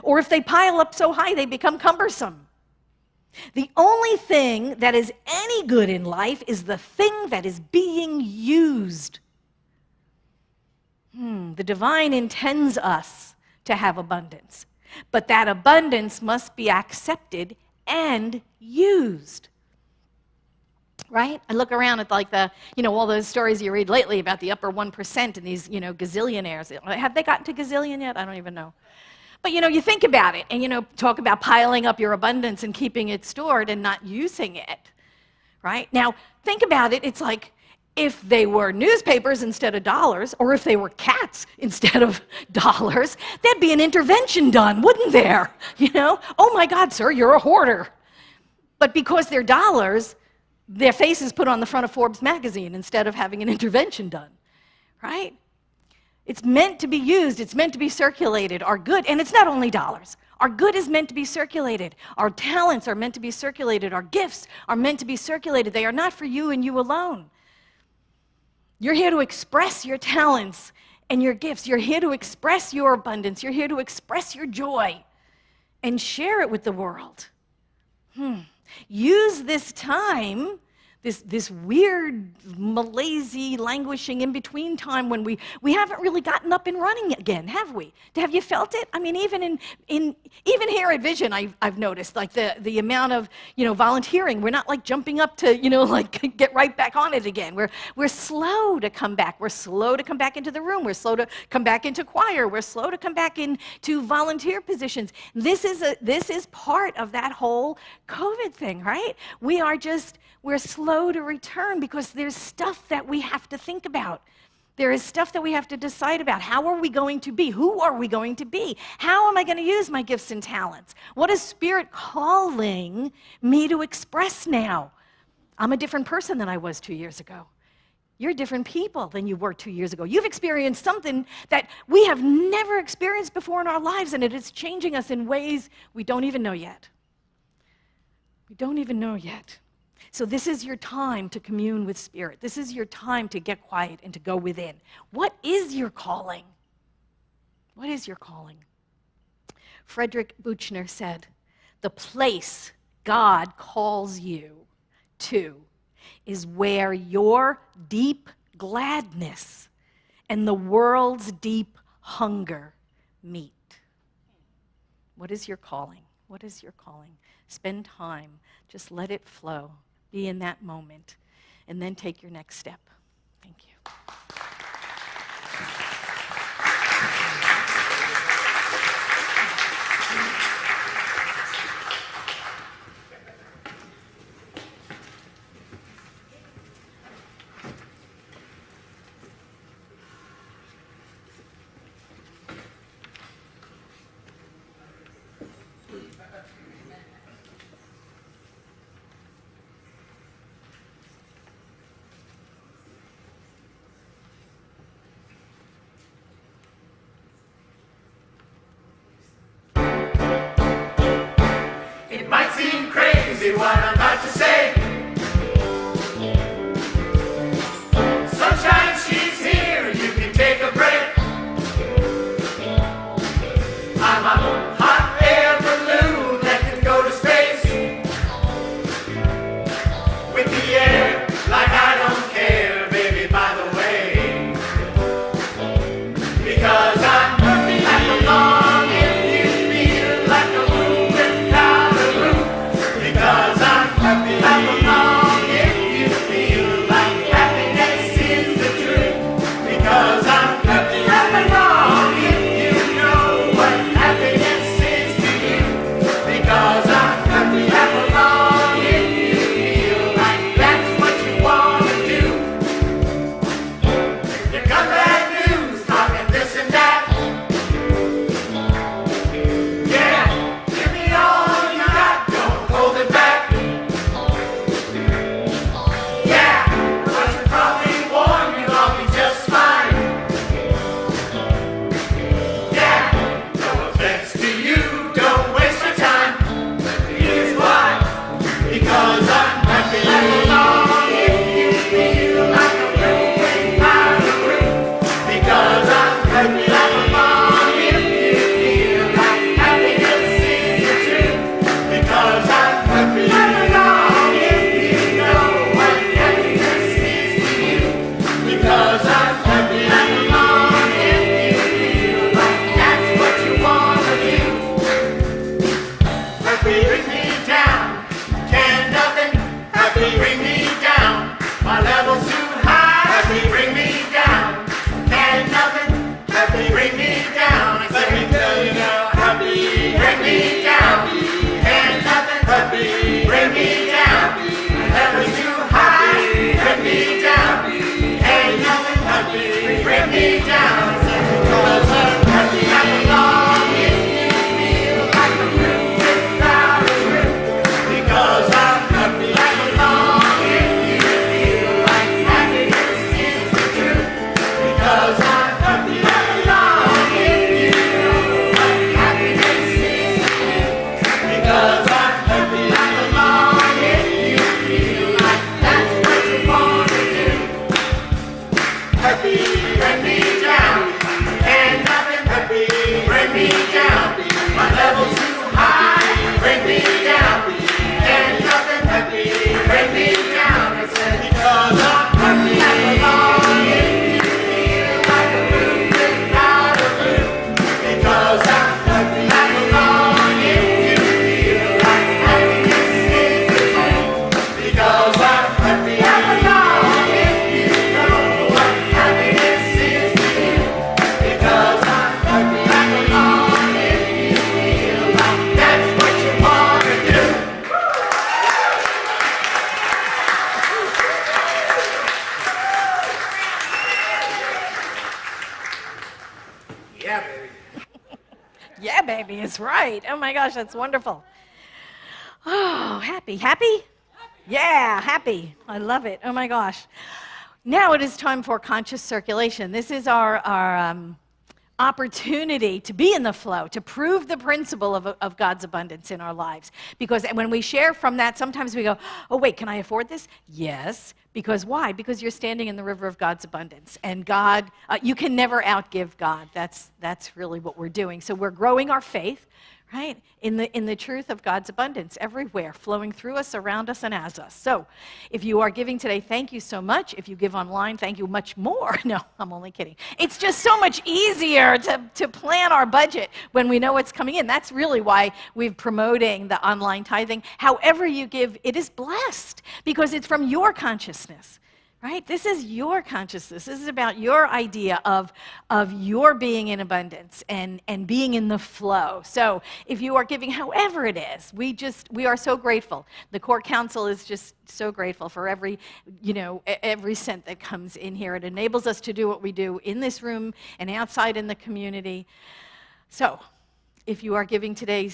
or if they pile up so high they become cumbersome. The only thing that is any good in life is the thing that is being used. The divine intends us to have abundance, but that abundance must be accepted and used. Right? I look around at like all those stories you read lately about the upper 1% and these, gazillionaires. Have they gotten to gazillion yet? I don't even know. But, you think about it and, talk about piling up your abundance and keeping it stored and not using it, right? Now, think about it. It's like if they were newspapers instead of dollars, or if they were cats instead of dollars, there'd be an intervention done, wouldn't there? Oh my God, sir, you're a hoarder. But because they're dollars, their face is put on the front of Forbes magazine instead of having an intervention done, right? It's meant to be used. It's meant to be circulated. Our good, and it's not only dollars. Our good is meant to be circulated. Our talents are meant to be circulated. Our gifts are meant to be circulated. They are not for you and you alone. You're here to express your talents and your gifts. You're here to express your abundance. You're here to express your joy and share it with the world. Use this time this weird, malaise, languishing in between time when we haven't really gotten up and running again, have we? Have you felt it? I mean, even even here at Vision, I've noticed like the amount of volunteering. We're not like jumping up to like get right back on it again. We're slow to come back. We're slow to come back into the room. We're slow to come back into choir. We're slow to come back into volunteer positions. This is part of that whole COVID thing, right? We're slow to return because there's stuff that we have to think about. There is stuff that we have to decide about. How are we going to be? Who are we going to be? How am I going to use my gifts and talents? What is Spirit calling me to express now? I'm a different person than I was 2 years ago. You're different people than you were 2 years ago. You've experienced something that we have never experienced before in our lives, and it is changing us in ways we don't even know yet. We don't even know yet. So this is your time to commune with Spirit. This is your time to get quiet and to go within. What is your calling? What is your calling? Frederick Buechner said, "The place God calls you to is where your deep gladness and the world's deep hunger meet." What is your calling? What is your calling? Spend time. Just let it flow. Be in that moment. And then take your next step. Thank you. It might seem crazy what I'm about to say. Sunshine, she's here, you can take a break. I'm a hot air balloon that can go to space. With the air, like I don't care, baby, by the way. Because I'm perfect at the long if you feel like a room without a roof. Because I'm happy. happy is right. Oh my gosh, that's wonderful. Oh, happy. Happy? Yeah, happy. I love it. Oh my gosh. Now it is time for conscious circulation. This is our opportunity to be in the flow, to prove the principle of God's abundance in our lives. Because when we share from that, sometimes we go, oh, wait, can I afford this? Yes. Because why? Because you're standing in the river of God's abundance. And God, you can never outgive God. That's really what we're doing. So we're growing our faith, right, in the truth of God's abundance everywhere, flowing through us, around us, and as us. So if you are giving today, thank you so much. If you give online, thank you much more. No, I'm only kidding. It's just so much easier to plan our budget when we know what's coming in. That's really why we're promoting the online tithing. However you give, it is blessed because it's from your consciousness. Right? This is your consciousness. This is about your idea of your being in abundance and being in the flow. So if you are giving however it is, we are so grateful. The Core Council is just so grateful for every cent that comes in here. It enables us to do what we do in this room and outside in the community. So if you are giving today,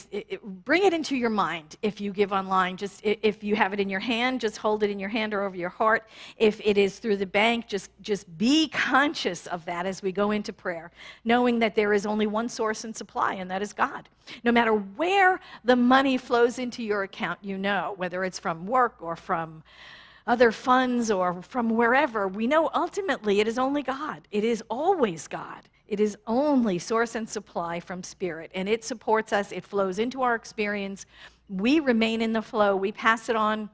bring it into your mind. If you give online, just if you have it in your hand, just hold it in your hand or over your heart. If it is through the bank, just be conscious of that as we go into prayer, knowing that there is only one source and supply, and that is God. No matter where the money flows into your account, whether it's from work or from other funds or from wherever, we know ultimately it is only God. It is always God. It is only source and supply from Spirit, and it supports us. It flows into our experience. We remain in the flow. We pass it on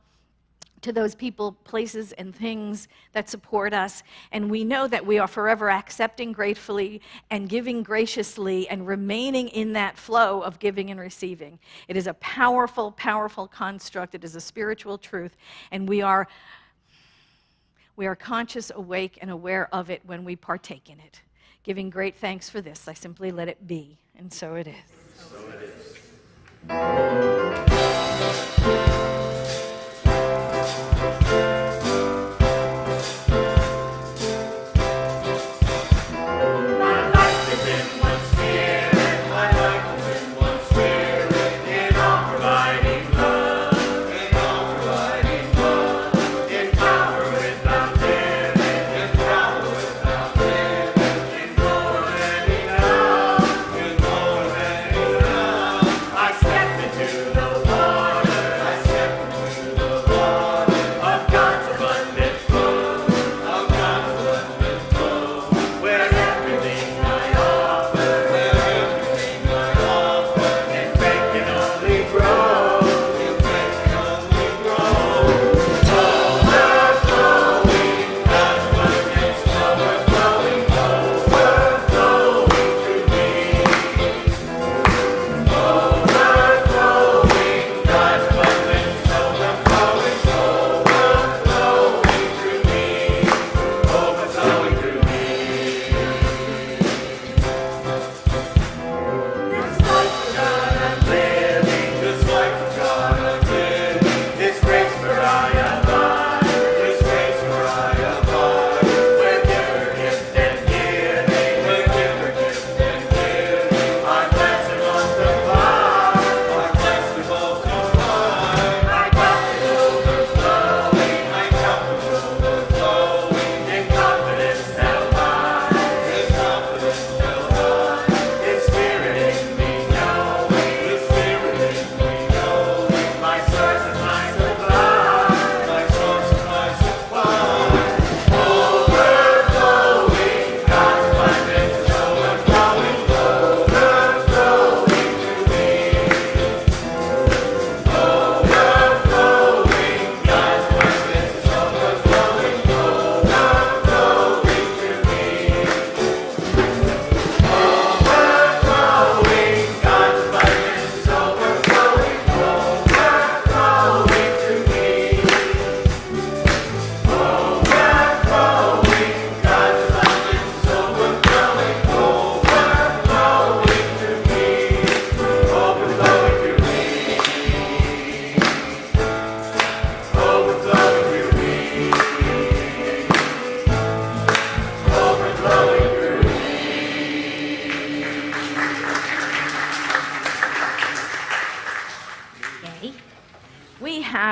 to those people, places, and things that support us, and we know that we are forever accepting gratefully and giving graciously and remaining in that flow of giving and receiving. It is a powerful, powerful construct. It is a spiritual truth, and we are conscious, awake, and aware of it when we partake in it. Giving great thanks for this, I simply let it be, and so it is. So it is. My life is in one spirit, my life is in one spirit, in all providing love, in power without limit, in power without limit, in more than enough, I step into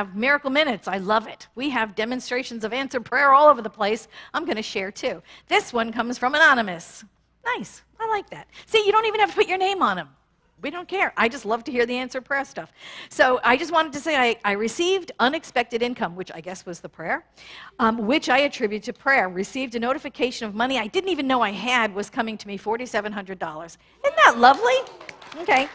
have miracle minutes. I love it. We have demonstrations of answered prayer all over the place. I'm going to share too. This one comes from Anonymous. Nice. I like that. See, you don't even have to put your name on them. We don't care. I just love to hear the answered prayer stuff. So I just wanted to say I received unexpected income, which I guess was the prayer, which I attribute to prayer. Received a notification of money I didn't even know I had was coming to me, $4,700. Isn't that lovely? Okay.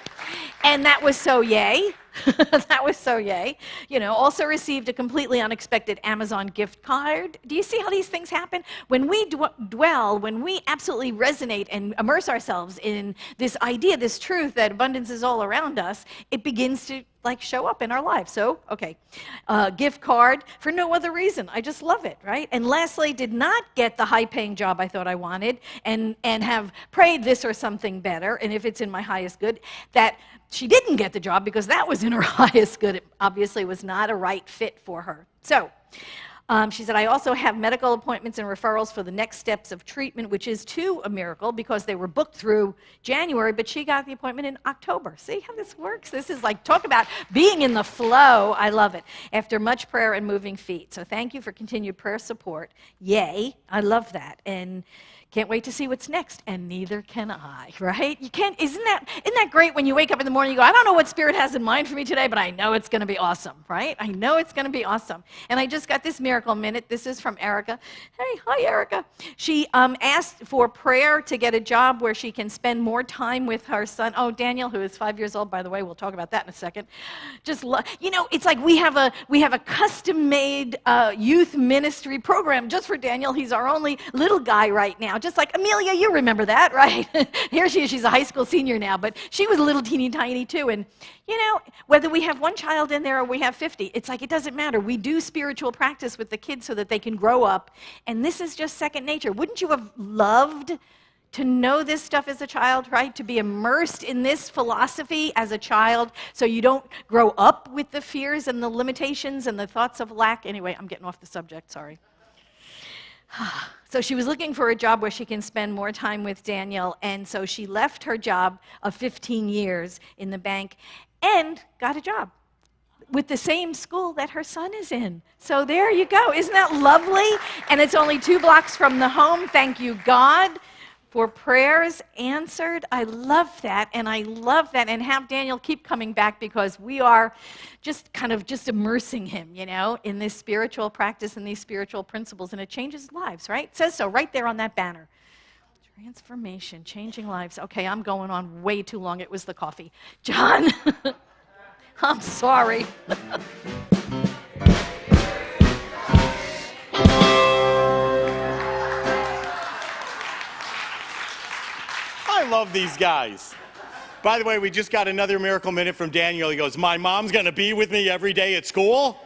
And that was so yay. That was so yay. You know, also received a completely unexpected Amazon gift card. Do you see how these things happen? When we dwell, when we absolutely resonate and immerse ourselves in this idea, this truth that abundance is all around us, it begins to like show up in our lives. So, okay, gift card for no other reason. I just love it, right? And lastly, did not get the high-paying job I thought I wanted and have prayed this or something better, and if it's in my highest good, that she didn't get the job because that was in her highest good. It obviously was not a right fit for her. So, she said, I also have medical appointments and referrals for the next steps of treatment, which is too a miracle because they were booked through January, but she got the appointment in October. See how this works? This is like, talk about being in the flow. I love it. After much prayer and moving feet. So thank you for continued prayer support. Yay. I love that. And can't wait to see what's next, and neither can I, right? You can't, isn't that great when you wake up in the morning, you go, I don't know what Spirit has in mind for me today, but I know it's going to be awesome, right? I know it's going to be awesome. And I just got this miracle minute. This is from Erica. Hey, hi, Erica. She asked for prayer to get a job where she can spend more time with her son. Oh, Daniel, who is 5 years old, by the way. We'll talk about that in a second. You know, it's like we have a custom-made youth ministry program just for Daniel. He's our only little guy right now. Just like Amelia, you remember that, right? Here she is, she's a high school senior now, but she was a little teeny tiny too. And you know, whether we have one child in there or we have 50, it's like it doesn't matter. We do spiritual practice with the kids so that they can grow up. And this is just second nature. Wouldn't you have loved to know this stuff as a child, right? To be immersed in this philosophy as a child so you don't grow up with the fears and the limitations and the thoughts of lack. Anyway, I'm getting off the subject, sorry. So she was looking for a job where she can spend more time with Daniel, and so she left her job of 15 years in the bank and got a job with the same school that her son is in. So there you go. Isn't that lovely? And it's only 2 blocks from the home. Thank you, God, for prayers answered. I love that, and I love that. And have Daniel keep coming back because we are just kind of just immersing him, you know, in this spiritual practice and these spiritual principles, and it changes lives, right? It says so right there on that banner. Transformation, changing lives. Okay, I'm going on way too long. It was the coffee. John, I'm sorry. I love these guys. By the way, we just got another miracle minute from Daniel. He goes, my mom's going to be with me every day at school?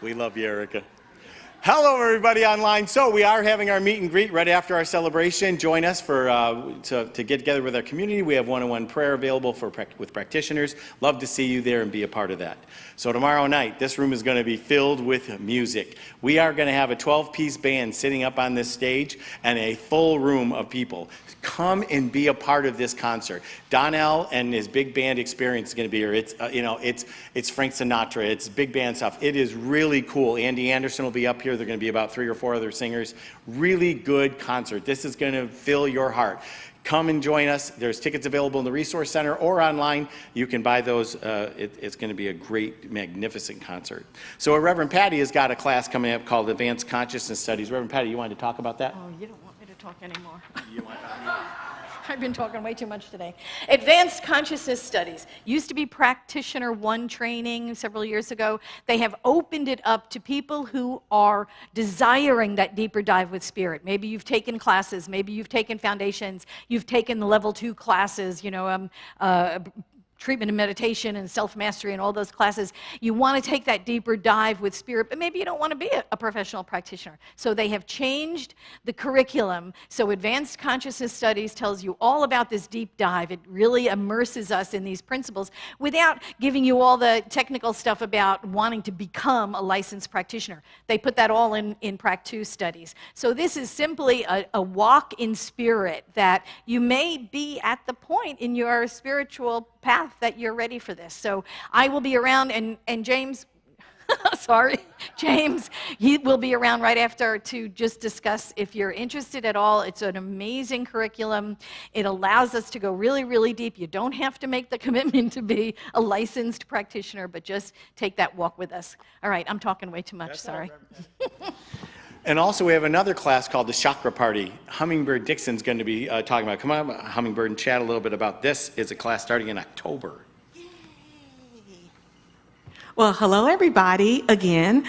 We love you, Erica. Hello, everybody online. So we are having our meet and greet right after our celebration. Join us for to get together with our community. We have one-on-one prayer available with practitioners. Love to see you there and be a part of that. So tomorrow night, this room is going to be filled with music. We are going to have a 12-piece band sitting up on this stage and a full room of people. Come and be a part of this concert. Donnell and his big band experience is going to be here. It's it's Frank Sinatra. It's big band stuff. It is really cool. Andy Anderson will be up here. There are going to be about 3 or 4 other singers. Really good concert. This is going to fill your heart. Come and join us. There's tickets available in the Resource Center or online. You can buy those. It's going to be a great, magnificent concert. So Reverend Patti has got a class coming up called Advanced Consciousness Studies. Reverend Patti, you wanted to talk about that? Oh, you don't want me to talk anymore. You want I've been talking way too much today. Advanced Consciousness Studies. Used to be Practitioner 1 training several years ago. They have opened it up to people who are desiring that deeper dive with Spirit. Maybe you've taken classes. Maybe you've taken foundations. You've taken the level 2 classes, treatment and meditation and self-mastery and all those classes. You want to take that deeper dive with Spirit, but maybe you don't want to be a professional practitioner. So they have changed the curriculum. So Advanced Consciousness Studies tells you all about this deep dive. It really immerses us in these principles without giving you all the technical stuff about wanting to become a licensed practitioner. They put that all in Prac 2 studies. So this is simply a walk in Spirit that you may be at the point in your spiritual path that you're ready for this. So I will be around, and James, sorry, James, he will be around right after to just discuss if you're interested at all. It's an amazing curriculum. It allows us to go really, really deep. You don't have to make the commitment to be a licensed practitioner, but just take that walk with us. All right, I'm talking way too much, sorry. And also, we have another class called the Chakra Party. Hummingbird Dixon's going to be talking about. Come on, Hummingbird, and chat a little bit about this. It's a class starting in October. Well, hello everybody again.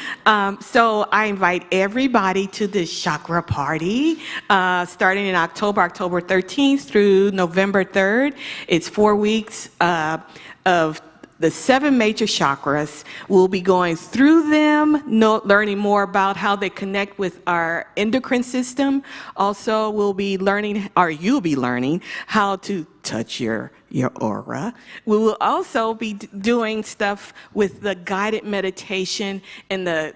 So I invite everybody to this chakra party starting in October 13th through November 3rd. It's 4 weeks of the 7 major chakras. We'll be going through them, learning more about how they connect with our endocrine system. Also, we'll be learning, or you'll be learning, how to touch your aura. We will also be doing stuff with the guided meditation and the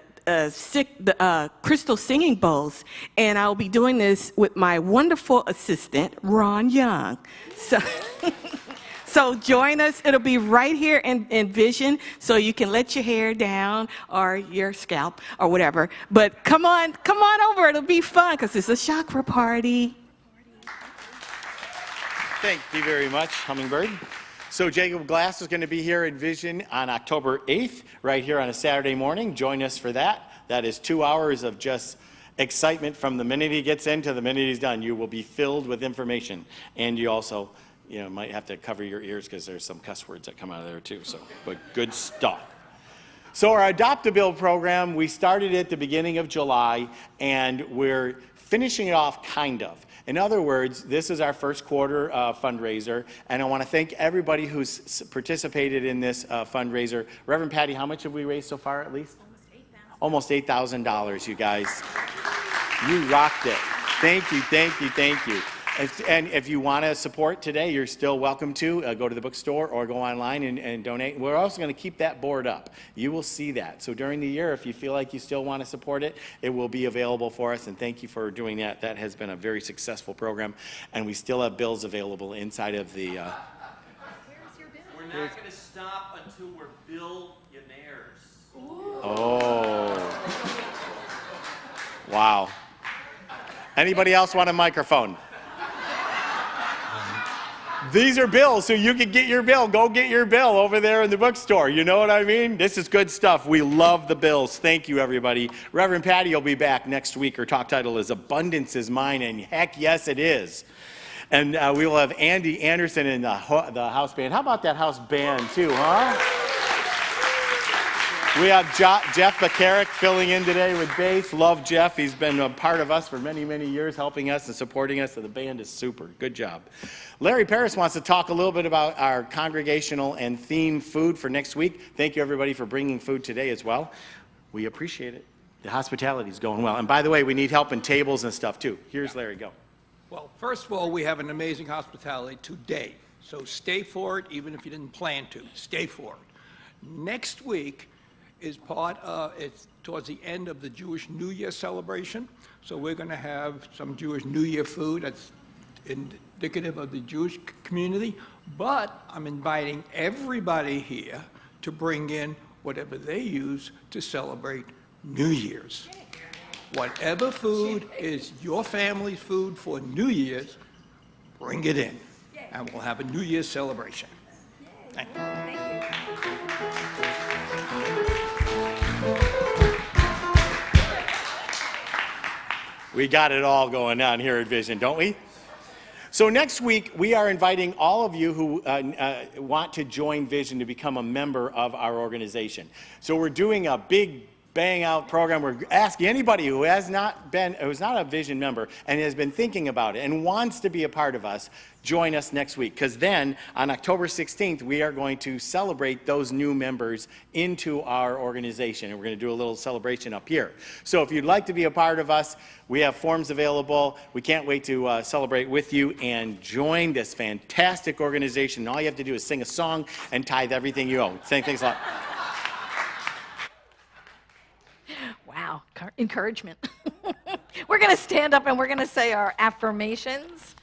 crystal singing bowls. And I'll be doing this with my wonderful assistant, Ron Young. So join us. It'll be right here in Vision, so you can let your hair down or your scalp or whatever. But come on over. It'll be fun because it's a chakra party. Thank you very much, Hummingbird. So Jacob Glass is going to be here at Vision on October 8th, right here on a Saturday morning. Join us for that. That is 2 hours of just excitement from the minute he gets in to the minute he's done. You will be filled with information. And you also, might have to cover your ears because there's some cuss words that come out of there too. So, but good stuff. So our Adopt-A-Bill program, we started at the beginning of July, and we're finishing it off kind of. In other words, this is our first quarter fundraiser, and I want to thank everybody who's participated in this fundraiser. Reverend Patti, how much have we raised so far at least? Almost $8,000, you guys. You rocked it. Thank you, thank you, thank you. And if you want to support today, you're still welcome to go to the bookstore or go online and donate. We're also going to keep that board up. You will see that. So during the year, if you feel like you still want to support it, it will be available for us. And thank you for doing that. That has been a very successful program. And we still have bills available inside of the... Where's your bill? We're not going to stop until we're billionaires. Oh. Wow. Anybody else want a microphone? These are bills, so you can get your bill. Go get your bill over there in the bookstore. You know what I mean? This is good stuff. We love the bills. Thank you, everybody. Reverend Patti will be back next week. Her talk title is Abundance is Mine, and heck yes, it is. And we will have Andy Anderson in the house band. How about that house band, too, huh? We have Jeff McCarrick filling in today with bass. Love Jeff. He's been a part of us for many, many years, helping us and supporting us. So the band is super. Good job. Larry Paris wants to talk a little bit about our congregational and theme food for next week. Thank you, everybody, for bringing food today as well. We appreciate it. The hospitality is going well. And by the way, we need help in tables and stuff, too. Here's Larry. Go. Well, first of all, we have an amazing hospitality today. So stay for it, even if you didn't plan to. Stay for it. Next week is it's towards the end of the Jewish New Year celebration. So we're going to have some Jewish New Year food that's indicative of the Jewish community. But I'm inviting everybody here to bring in whatever they use to celebrate New Year's. Whatever food is your family's food for New Year's, bring it in. And we'll have a New Year's celebration. Thank you. We got it all going on here at Vision, don't we? So next week, we are inviting all of you who want to join Vision to become a member of our organization. So we're doing a big bang out program. We're asking anybody who who's not a Vision member and has been thinking about it and wants to be a part of us, join us next week. Because then on October 16th, we are going to celebrate those new members into our organization. And we're going to do a little celebration up here. So if you'd like to be a part of us, we have forms available. We can't wait to celebrate with you and join this fantastic organization. All you have to do is sing a song and tithe everything you own. Thanks a lot. Wow, encouragement. We're going to stand up and we're going to say our affirmations.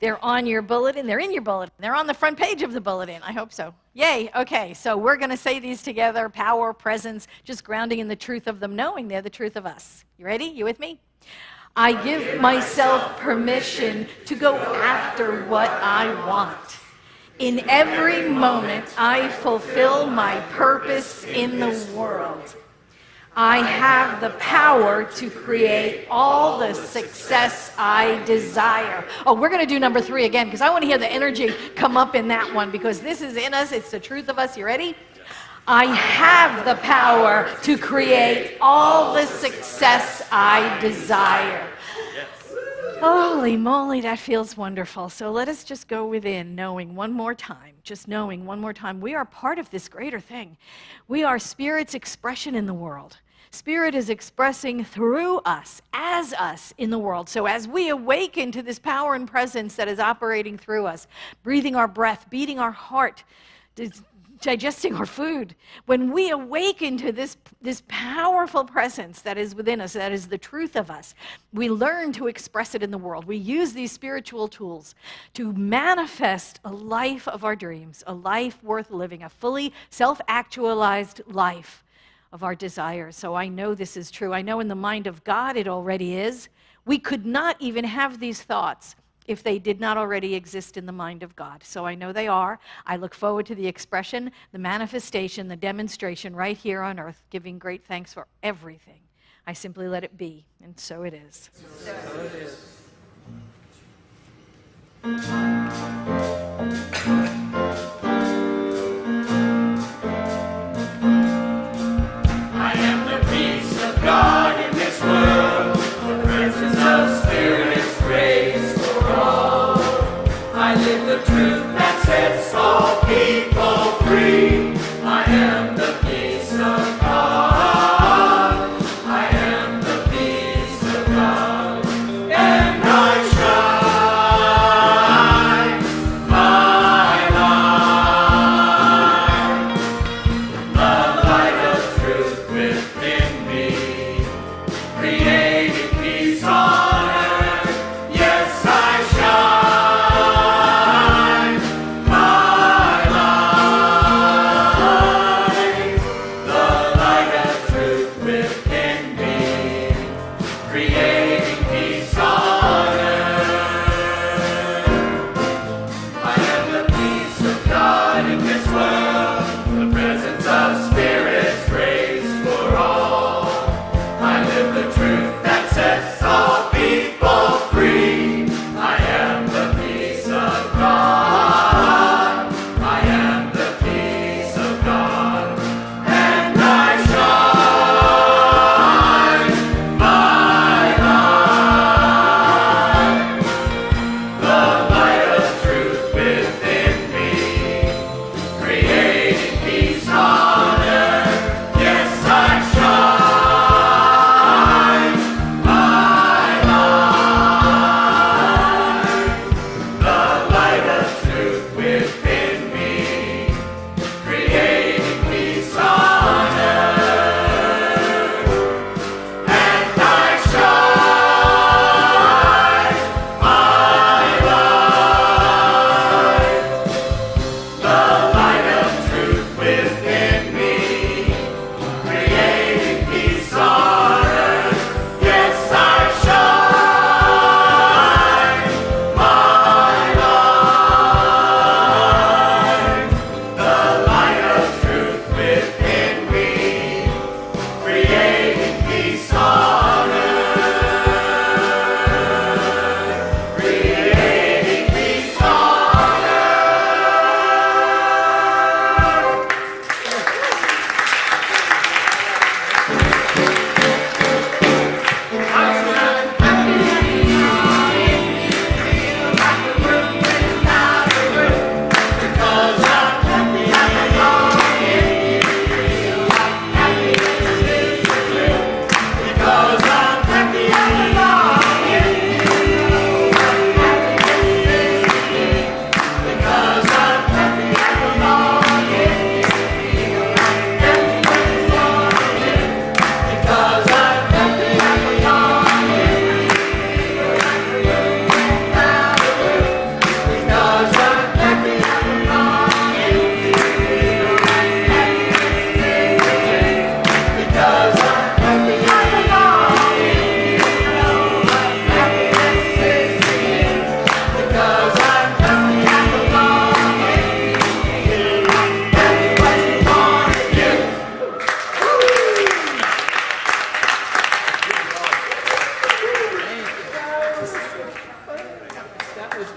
They're on your bulletin. They're in your bulletin. They're on the front page of the bulletin. I hope so. Yay. Okay, so we're going to say these together. Power, presence, just grounding in the truth of them, knowing they're the truth of us. You ready? You with me? I give myself permission to go after what I want. In every moment, I fulfill my purpose in the world. I have the power to create all the success I desire. Oh, we're going to do number 3 again because I want to hear the energy come up in that one because this is in us. It's the truth of us. You ready? I have the power to create all the success I desire. Holy moly, that feels wonderful. So let us just go within, knowing one more time, we are part of this greater thing. We are Spirit's expression in the world. Spirit is expressing through us, as us in the world. So as we awaken to this power and presence that is operating through us, breathing our breath, beating our heart, digesting our food, when we awaken to this powerful presence that is within us, that is the truth of us, we learn to express it in the world. We use these spiritual tools to manifest a life of our dreams, a life worth living, a fully self-actualized life of our desires. So I know this is true. I know in the mind of God it already is. We could not even have these thoughts if they did not already exist in the mind of God. So I know they are. I look forward to the expression, the manifestation, the demonstration right here on earth, giving great thanks for everything. I simply let it be, and so it is. So it is. I am the peace of God in this world, the presence of Spirit's grace for all. I live the truth that sets all people free. I am the peace of God. I am the peace of God. And I shine my light. The light of truth within me, creating peace on earth. Yes, I shine my light.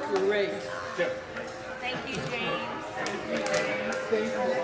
Great. Thank you, James. Thank you.